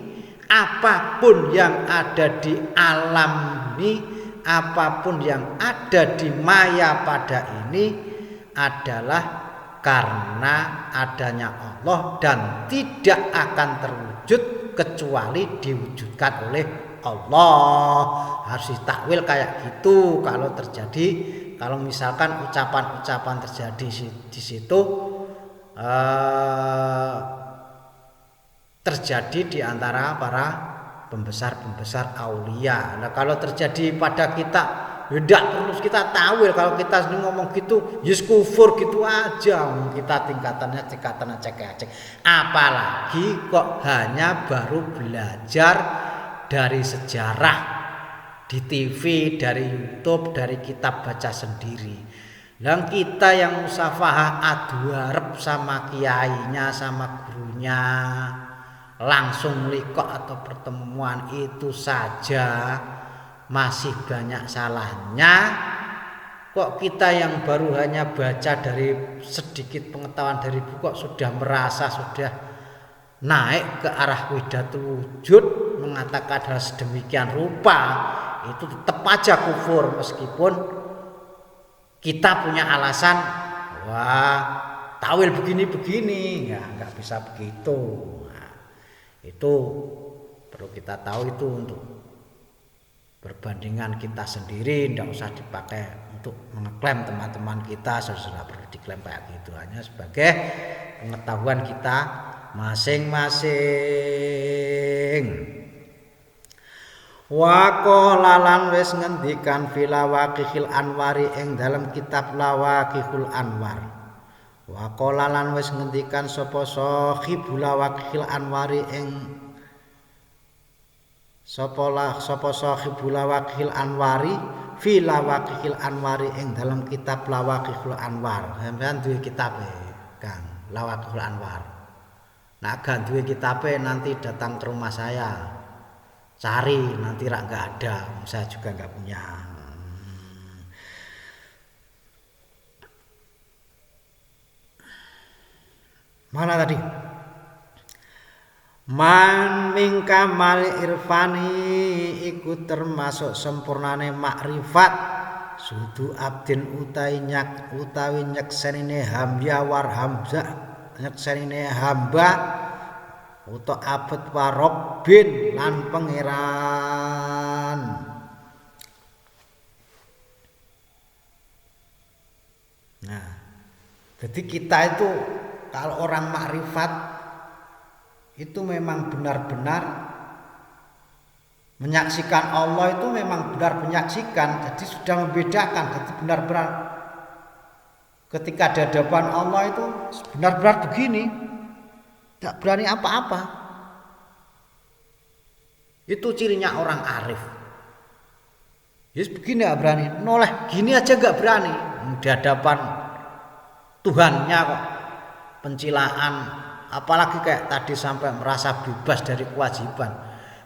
apapun yang ada di alam ini, apapun yang ada di maya pada ini adalah karena adanya Allah dan tidak akan terwujud kecuali diwujudkan oleh Allah. Harus ditakwil kayak gitu kalau misalkan ucapan-ucapan terjadi di situ terjadi di antara para pembesar aulia. Nah, kalau terjadi pada kita, tidak perlu kita tawil. Kalau kita ngomong gitu, yes kufur gitu aja. Kita tingkatannya cek. Apalagi kok hanya baru belajar dari sejarah di TV, dari YouTube, dari kitab baca sendiri. Dan kita yang musafahah adu arep sama kiainya, sama gurunya, langsung likok atau pertemuan itu saja masih banyak salahnya. Kok kita yang baru hanya baca dari sedikit pengetahuan dari buku kok sudah merasa sudah naik ke arah wihdatul wujud, mengatakan hal sedemikian rupa, itu tetap aja kufur meskipun kita punya alasan, wah tawil begini, nggak bisa begitu. Nah, itu perlu kita tahu itu untuk Perbandingan kita sendiri tidak usah dipakai untuk mengeklaim teman-teman kita, sudah perlu diklaim kayak gitu, hanya sebagai pengetahuan kita masing-masing. Wa qala lan wis ngendikan fil Lawaqihil Anwari ing dalam kitab Lawaqihul Anwar. Wa qala lan wis ngendikan sapa Sahibul Lawaqihil Anwari ing sapa Sahibul Lawaqihil Anwari fi Lawaqihil Anwari ing dalam kitab Lawaqihul Anwar. Sampeyan duwe kitabe Kang Lawaqihul Anwar. Nah gak duwe kitabe nanti datang ke rumah saya. Cari nanti rak enggak ada, saya juga enggak punya. Mana tadi? Man min kamal irfani iku termasuk sempurnane makrifat sudu abdin utawi nyeksenine hamba war hamzah nyeksenine hamba uta abet warobbin lan pangeran. Nah, jadi kita itu kalau orang makrifat itu memang benar-benar menyaksikan Allah, itu memang benar menyaksikan, jadi sudah membedakan, jadi benar-benar ketika di hadapan Allah itu benar-benar begini, tidak berani apa-apa. Itu cirinya orang arif. Yes, begini gak berani, noleh gini aja gak berani di hadapan Tuhannya kok, pencilaan. Apalagi kayak tadi sampai merasa bebas dari kewajiban,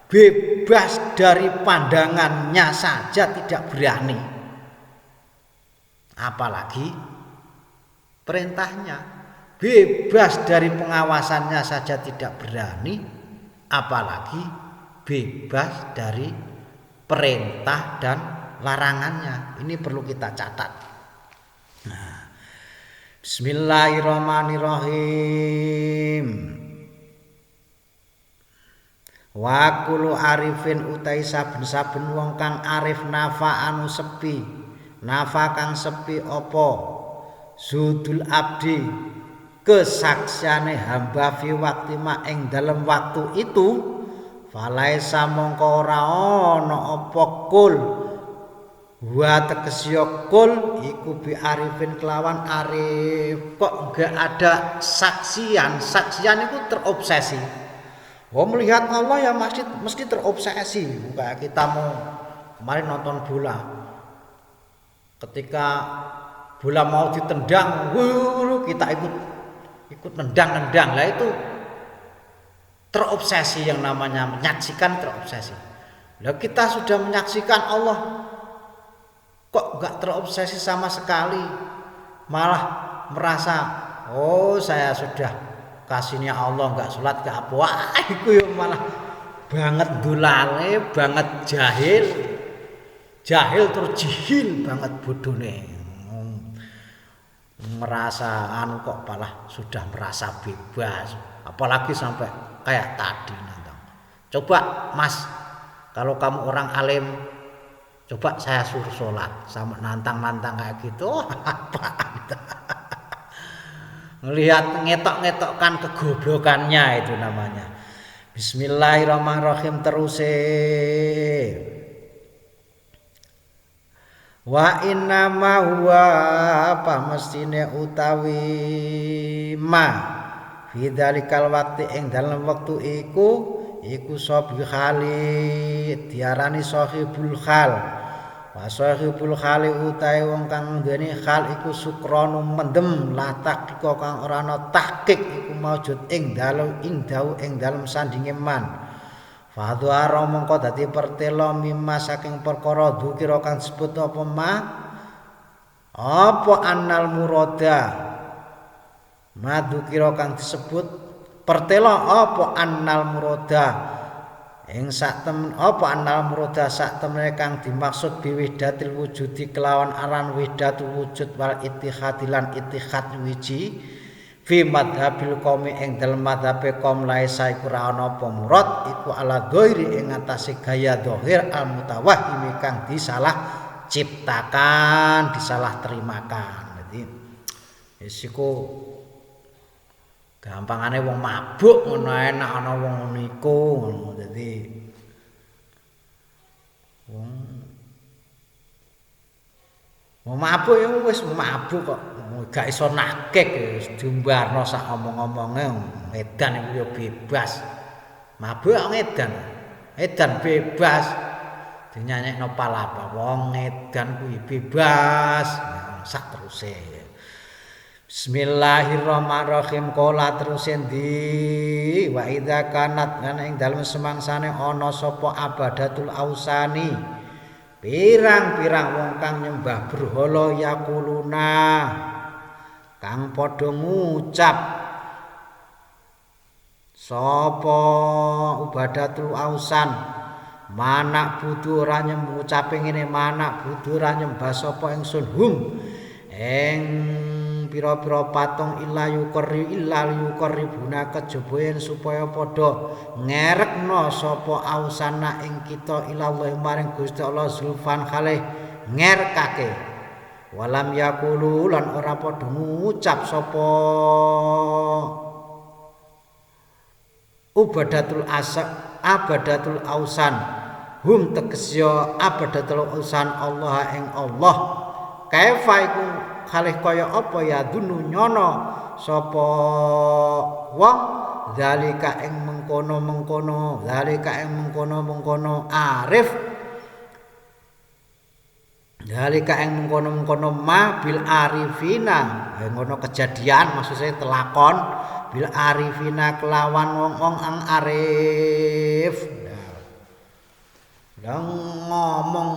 bebas dari pandangannya saja tidak berani, apalagi perintahnya. Bebas dari pengawasannya saja tidak berani, apalagi bebas dari perintah dan larangannya. Ini perlu kita catat. Nah, Bismillahirrahmanirrahim. Wa kullu arifin utai saben-saben wong kang arif nafa anu sepi, nafa kang sepi apa zudul abdi kesaksiane hamba fi waktu ma ing dalem waktu itu, falaisa mongko ora ana apa kul wa tekesya kul iku bi arifin kelawan arif. Kok enggak ada saksian itu terobsesi. Melihat Allah ya mesti terobsesi. Kayak kita mau kemarin nonton bola, ketika bola mau ditendang, kita ikut nendang. Lah itu terobsesi, yang namanya menyaksikan terobsesi. Lah kita sudah menyaksikan Allah, kok enggak terobsesi sama sekali, malah merasa saya sudah kasihnya Allah, enggak sholat enggak apa, itu ya malah banget dolale, banget jahil terus jihil banget bodone, merasa kok malah sudah merasa bebas, apalagi sampai kayak tadi nantang. Coba Mas, kalau kamu orang alim, coba saya suruh sholat sama nantang kayak gitu, apaan? Melihat ngetok-ngetokkan kegoblokannya, itu namanya. Bismillahirrahmanirrahim. Terus wa inna ma huwa pamestine utawi ma fi dzalikal waqti ing dalem wektu iku sahibul khali, diarani sahibul khal. Wa sahibul khali utahe wong kang duweni khal iku sukranu mendem latak kok kang ora ana tahqiq iku maujud ing dalem sandinge man. Fadhara mongko dadi pertelo mimma saking perkara dukira kang disebut apa ma apa annal murada madukira kang disebut pertelo apa annal murada ing sak temen apa annal murada sak temene kang dimaksud biwihdatil wujudi kelawan aran wihdatul wujud wal ittihadilan ittihad wiji fi madhabil qaumi ing dalem madhabe kaum laisa iku ra ana apa murad iku ala dhairi ing atase gaya dhahir al mutawahhimi kang disalah ciptakan disalah terimakan. Dadi wis iku gampangane wong mabuk ngono enak ana wong ngono iku ngono. Dadi wong mabuk ya wis mabuk kok gak iso nakek wis diumbarno sak omong-omonge edan iku ya bebas. Mabuk kok edan bebas dinyanyekno palapa wong edan kuwi bebas sak teruse. Bismillahirrahmanirrahim. Qala terus endi wa idza kanat lan ing dalem semangsane ana sapa abadatul ausani pirang-pirang wong kang nyembah berhala yakuluna kang padha ngucap sapa ubadatul ausan manak budu ora ngucape ngene manak budu ora nyembah sapa ingsun hum ing pira-pira patung illa yuqarribuna kejaba yen supaya padha ngerekno sapa ausana ing kita ilallah maring Gusti Allah zulfan kalih ngerekake walam yaqulu lan ora padha ngucap sapa abadatul ausan hum tegesya abadatul ausan Allah ing Allah kaifa iku kalih kaya apa ya dunu nyono sapa wong zalika ing mengkono-mengkono arif zalika ing mengkono-mengkono ma bil arifina ngono kejadian maksudnya telakon bil arifina kelawan wong-wong ang arif ngomong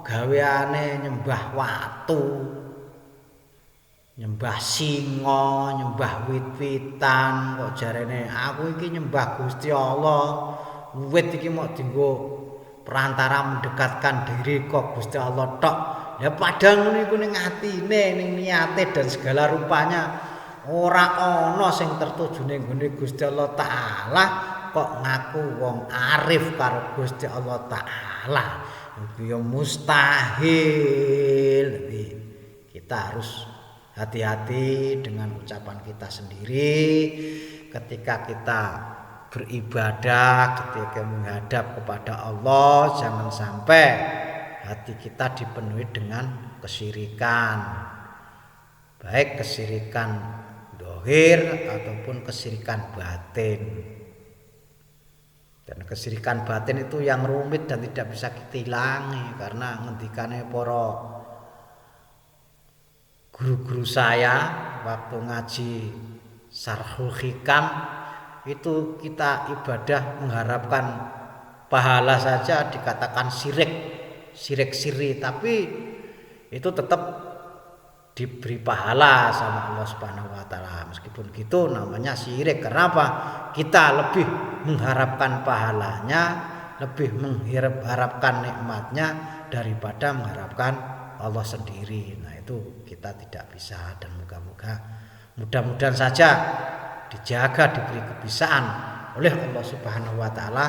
gaweane nyembah watu nyembah singa, nyembah wit-witan, kok jarene aku iki nyembah Gusti Allah. Wit iki mok dienggo perantara mendekatkan diri kok Gusti Allah tok. Ya padahal ngono iku ning atine, ning niate dan segala rupanya ora ana sing tertuju ning gone Gusti Allah taala kok ngaku wong arif karo Gusti Allah taala. Iku ya mustahil. Jadi kita harus hati-hati dengan ucapan kita sendiri ketika kita beribadah, ketika menghadap kepada Allah, jangan sampai hati kita dipenuhi dengan kesyirikan, baik kesyirikan dohir ataupun kesyirikan batin. Dan kesyirikan batin itu yang rumit dan tidak bisa kita hilangi karena ngendikane para guru-guru saya waktu ngaji Sarhul Hikam itu kita ibadah mengharapkan pahala saja dikatakan syirik tapi itu tetap diberi pahala sama Allah Subhanahu wa taala. Meskipun gitu namanya syirik. Kenapa? Kita lebih mengharapkan pahalanya, lebih mengharapkan nikmatnya daripada mengharapkan Allah sendiri. Nah, itu kita tidak bisa dan mudah-mudahan saja dijaga diberi kebisaan oleh Allah Subhanahu wa taala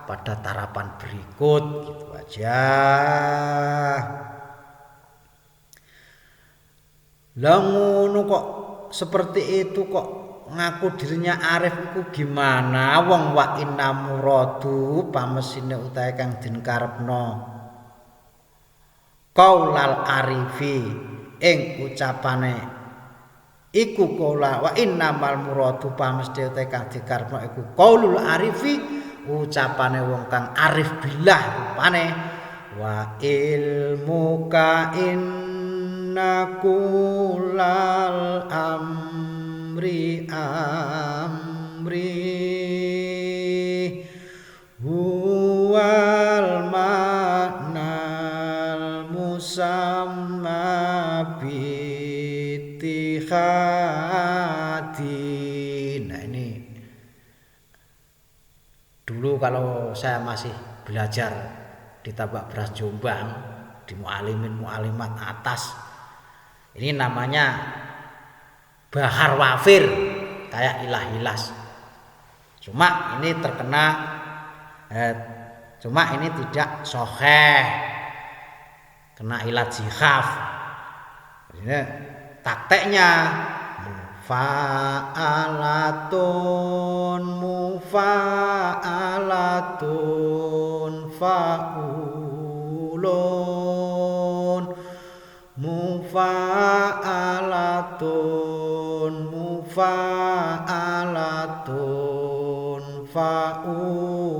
pada tarapan berikut gitu aja. Lah ngono kok seperti itu kok ngaku dirinya arif iku gimana wong wa inna muradu pamesine utahe kang den karepno qaulal arifi ing ucapane iku qaula wa innamal muradu pamesthi utahe kang dikarepno iku qaulul arifi ucapane wong kang arif billah rupane wa ilmuka innakulal amri huwal ma'nal musamma bitihadi. Nah ini dulu kalau saya masih belajar di Tabak Beras Jombang di mu'alimin mu'alimat atas, ini namanya bahar wafir. kayak ilah-ilas. Cuma ini terkena cuma ini tidak sahih, kena ilat zikhaf. Ini takteknya mufa'alatun fa'ulun mufa'alatun fa'ulun.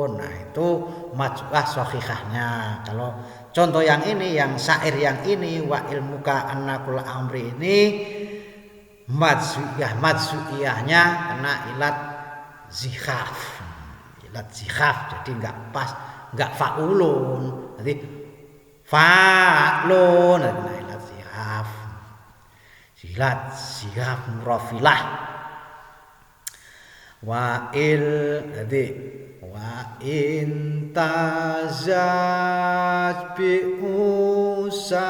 Nah itu maj'ah sahihahnya. Kalau contoh yang ini, yang syair yang ini, wa ilmuka annakul amri ini majzu'iyahnya kena ilat zikhaf. Ilat zikhaf, jadi enggak pas, enggak fa'ulun. Jadi fa'lun kena ilat zikhaf. Ilat zikhaf murafilah. Jadi wa intazaj bi usah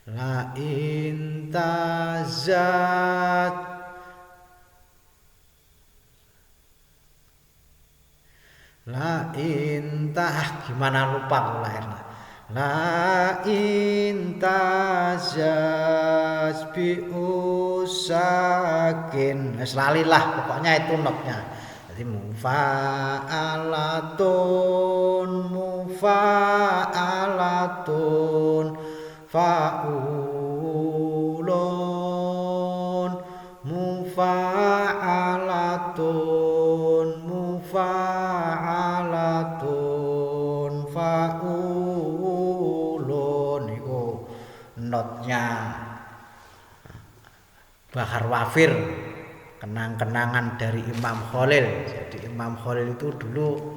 la intazaj gimana lupa aku lahirnya la intazaj bi usakin selalilah pokoknya itu notnya. Jadi mufa'alatun fa'ulun mufa'alatun fa'ulun itu notnya. Bahar Wafir, kenang-kenangan dari Imam Khalil. Jadi Imam Khalil itu dulu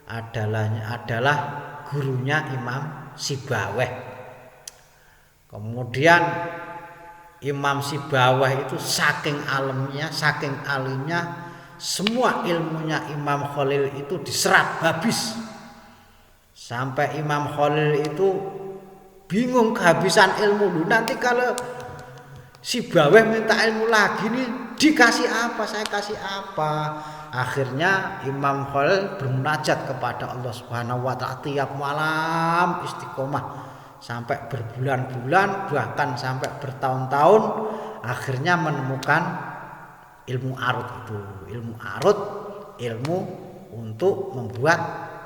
adalah gurunya Imam Sibaweh. Kemudian Imam Sibaweh itu saking alimnya, semua ilmunya Imam Khalil itu diserap habis. Sampai Imam Khalil itu bingung kehabisan ilmu. Nanti kalau Sibaweh minta ilmu lagi nih, dikasih apa, saya kasih apa. Akhirnya Imam Khalil bermunajat kepada Allah Subhanahu wa ta'ala tiap malam istiqomah sampai berbulan-bulan, bahkan sampai bertahun-tahun. Akhirnya menemukan ilmu arut itu. Ilmu arut, ilmu untuk membuat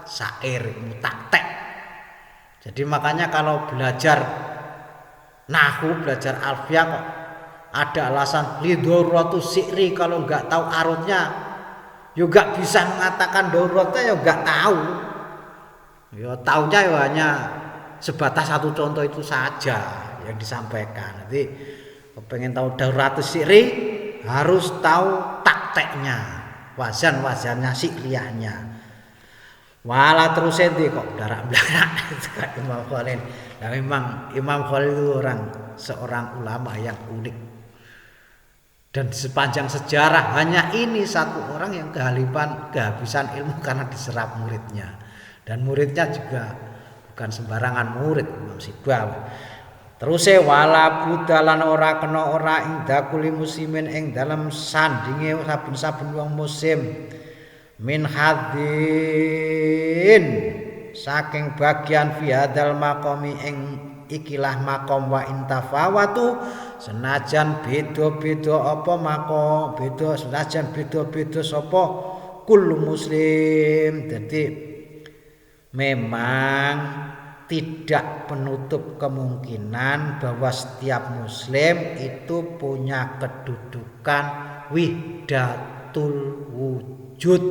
syair, ilmu taktek. Jadi makanya kalau belajar nahwu, belajar alfiah kok ada alasan lidoratu syi'ri, kalau nggak tahu arutnya ya nggak bisa mengatakan dorotnya, ya nggak tahu, ya taunya ya hanya sebatas satu contoh itu saja yang disampaikan. Jadi pengen tahu doratu syi'ri harus tahu takteknya, wazan-wazannya, syi'riyahnya. Wala terus ente kok darak-darak Imam Khalil. Nah, memang Imam Khalil itu seorang ulama yang unik. Dan sepanjang sejarah hanya ini satu orang yang kehabisan ilmu karena diserap muridnya. Dan muridnya juga bukan sembarangan murid, Imam Sibaweh. Terus wala budalan ora kena ora ing dakuli muslimin ing dalam sandinge saben-saben wong muslim min hadin saking bagian fi hadal maqami ing ikilah makom wa intafawatu senajan beda-beda apa makom beda, senajan beda-beda sapa kullu muslim. Jadi memang tidak penutup kemungkinan bahwa setiap muslim itu punya kedudukan wihdatul wujud,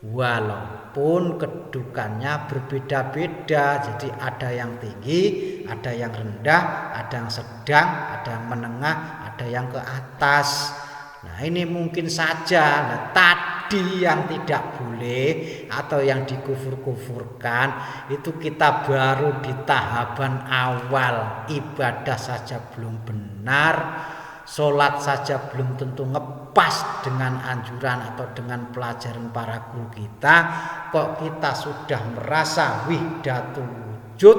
walaupun kedudukannya berbeda-beda. Jadi ada yang tinggi, ada yang rendah, ada yang sedang, ada yang menengah, ada yang ke atas. Nah ini mungkin saja tadi yang tidak boleh atau yang dikufur-kufurkan itu kita baru di tahapan awal, ibadah saja belum benar, sholat saja belum tentu ngepas dengan anjuran atau dengan pelajaran para guru kita, kok kita sudah merasa wihdatul wujud,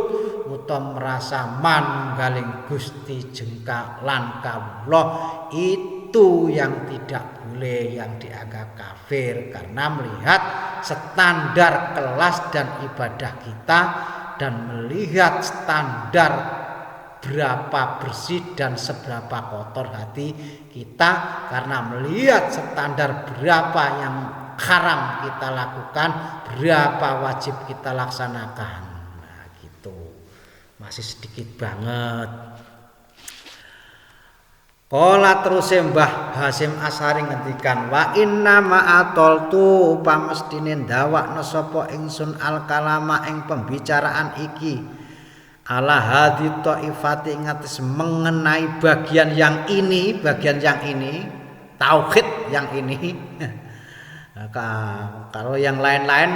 utawa merasa manunggaling Gusti jengkal lan kawula itu yang tidak boleh, yang dianggap kafir karena melihat standar kelas dan ibadah kita dan melihat standar berapa bersih dan seberapa kotor hati kita, karena melihat standar berapa yang haram kita lakukan, berapa wajib kita laksanakan. Nah gitu, masih sedikit banget. Kala terus Mbah Hasyim Asy'ari ngendikan, wa inna ma'atoltu pamestine ndawakna sapa ingsun al kalama ing pembicaraan iki ala hadi taifati ngates mengenai bagian yang ini tauhid yang ini. Kalau yang lain-lain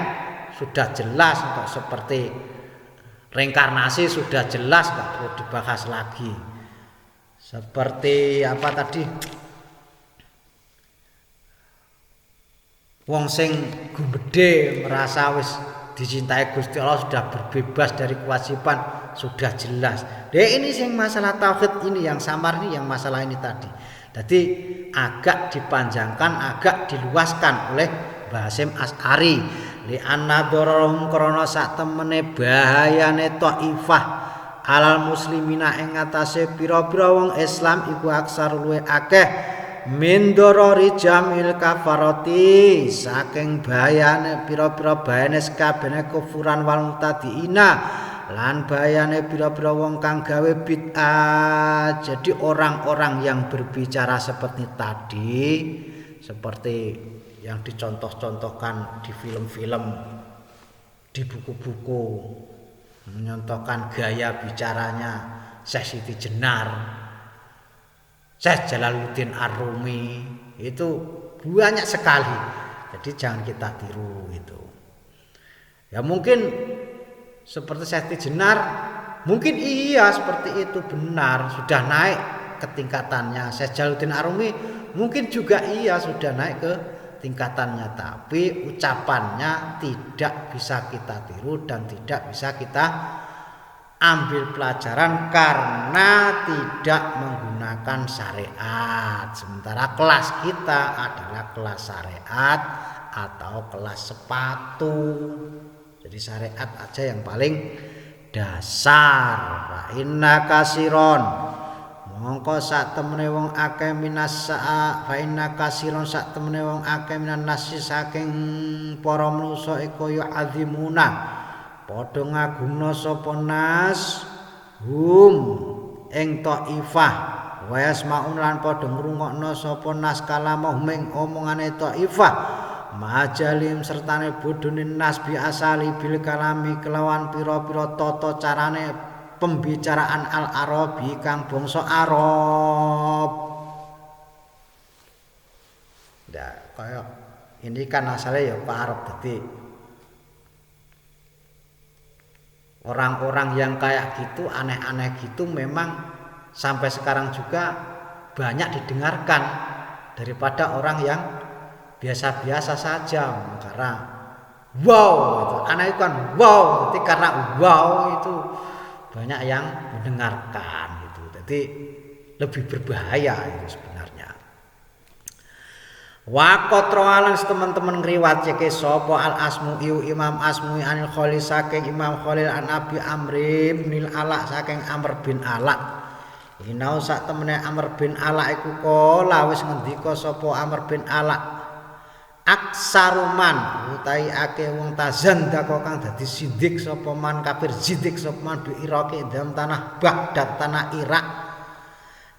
sudah jelas, untuk seperti reinkarnasi sudah jelas, nggak perlu dibahas lagi. Seperti apa tadi, wong sing gumbedhe merasa wis dicintai Gusti Allah, sudah berbebas dari kewajiban, sudah jelas. Ini sing masalah tauhid ini yang samar ini, yang masalah ini tadi. Jadi agak dipanjangkan, agak diluaskan oleh Mbah Hasyim Asy'ari. Li anna dorahum krana sak temene bahayane taifah alal muslimina ing atase pira-pira wong Islam iku aksar luwe akeh min dorori jamil kafarati saking bahayane pira-pira bahayane sakabehane kufuran wal mutadiina lan bahayane pira-pira wong kang gawe bid'ah. Jadi orang-orang yang berbicara seperti tadi, seperti yang dicontoh-contohkan di film-film, di buku-buku, menyontohkan gaya bicaranya Syekh Siti Jenar, Syekh Jalaluddin Ar-Rumi, itu banyak sekali. Jadi jangan kita tiru itu. Ya mungkin seperti Syekh Siti Jenar, mungkin iya seperti itu benar, sudah naik ke tingkatannya. Syekh Jalaluddin Ar-Rumi mungkin juga iya sudah naik ke tingkatannya, tapi ucapannya tidak bisa kita tiru dan tidak bisa kita ambil pelajaran karena tidak menggunakan syariat. Sementara kelas kita adalah kelas syariat atau kelas sepatu. Jadi syariat aja yang paling dasar. Fa inna kasiron mongko sak temene wong akeh minas fa inna kasiron sak temene wong akeh minan nasi saking para manusa iku ya azimuna padha ngagungna sapa nas hum ing taifah wa yasmaun lan padha ngrungokno sapa nas kalamahum ing omongane taifah majalim sertane bodhone nas bi asali bil kalami kelawan pira-pira tata carane pembicaraan al-Arabi kang bangsa Arab. Nah, kaya ini kan asalnya ya Pak Arab. Jadi orang-orang yang kayak gitu, aneh-aneh gitu memang sampai sekarang juga banyak didengarkan daripada orang yang biasa-biasa saja. Karena wow itu aneh itu kan wow. Jadi karena wow itu banyak yang mendengarkan gitu. Jadi lebih berbahaya itu sebenarnya. Wa qatralan teman-teman ngriwatke sapa Al Asmu'i Imam Asmu'i anil Khalil saking Imam Khalil an Abi Amr bin Ala saking Amr bin Ala. Inau sak temene Amr bin Ala iku kala wis ngendika sapa Amr bin Ala aksaruman utai akeh wong tazanda kok kang dadi sindik sapa man kafir sindik sapa man bi Iraq dalam tanah Baghdad tanah Irak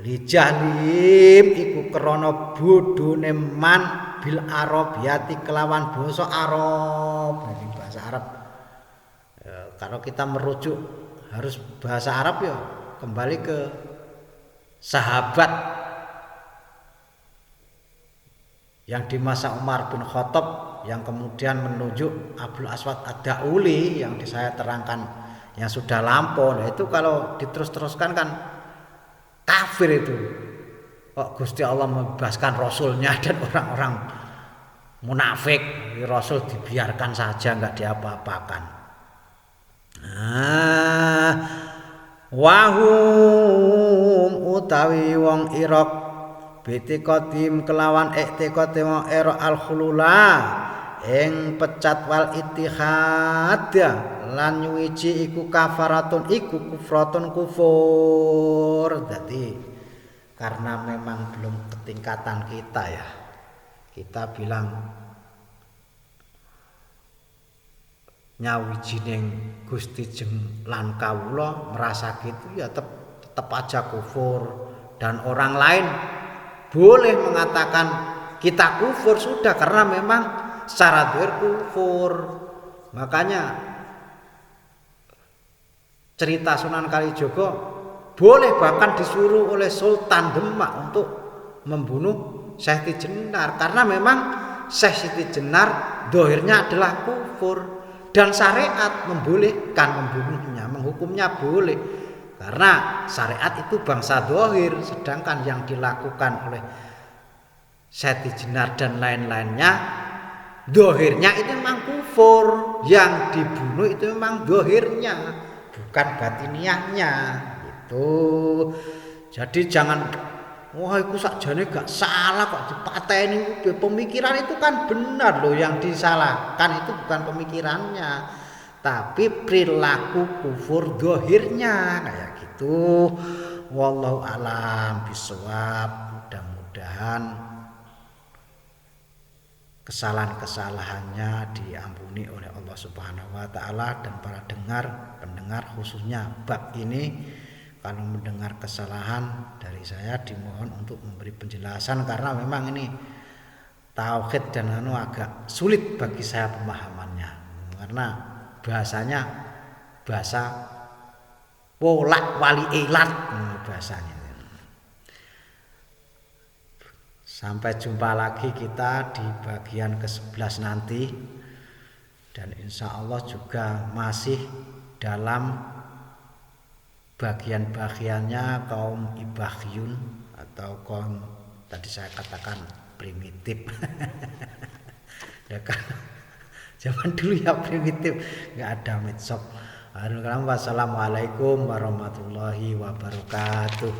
lijahlim iku krana bodhone man bil arabiyati kelawan basa Arab. Jadi bahasa Arab kalau kita merujuk harus bahasa Arab ya kembali ke sahabat yang di masa Umar bin Khattab yang kemudian menunjuk Abdul Aswad Ad-Dauli yang saya terangkan yang sudah lampau. Nah itu kalau diterus-teruskan kan kafir itu. Kok Gusti Allah membebaskan Rasulnya dan orang-orang munafik, Rasul dibiarkan saja nggak diapa-apakan. Wahum utawi wong irok bitikodim kelawan iktikodim wong irok al-khulula ing pecat wal ittihad lan nyuwiji iku kafaratun iku kufratun kufur. Jadi karena memang belum ketingkatan kita ya, kita bilang nyawijining Gusti jeng lan kawula merasa gitu ya tetap aja kufur. Dan orang lain boleh mengatakan kita kufur sudah karena memang secara zahir kufur. Makanya cerita Sunan Kalijaga boleh bahkan disuruh oleh Sultan Demak untuk membunuh Syekh Tijenar karena memang Syekh Siti Jenar zahirnya adalah kufur. Dan syariat membolehkan membunuhnya, menghukumnya boleh. Karena syariat itu bangsa zahir, sedangkan yang dilakukan oleh Siti Jenar dan lain-lainnya zahirnya itu memang kufur. Yang dibunuh itu memang zahirnya, bukan batiniahnya. Gitu. Jadi jangan wah itu sakjane gak salah kok dipateni. Pemikiran itu kan benar loh, yang disalahkan itu bukan pemikirannya tapi perilaku kufur zahirnya kayak gitu. Wallahu alam bisawab. Mudah-mudahan kesalahan-kesalahannya diampuni oleh Allah Subhanahu wa taala dan para pendengar khususnya bab ini. Kalau mendengar kesalahan dari saya dimohon untuk memberi penjelasan karena memang ini tauhid dan agak sulit bagi saya pemahamannya karena bahasanya bahasa wolak wali ilat bahasanya. Sampai jumpa lagi kita di bagian ke-11 nanti dan insya Allah juga masih dalam bagian-bagiannya kaum Ibahyun atau kaum tadi saya katakan primitif. Ya kan zaman dulu ya primitif, nggak ada medsos. Wassalamualaikum warahmatullahi wabarakatuh.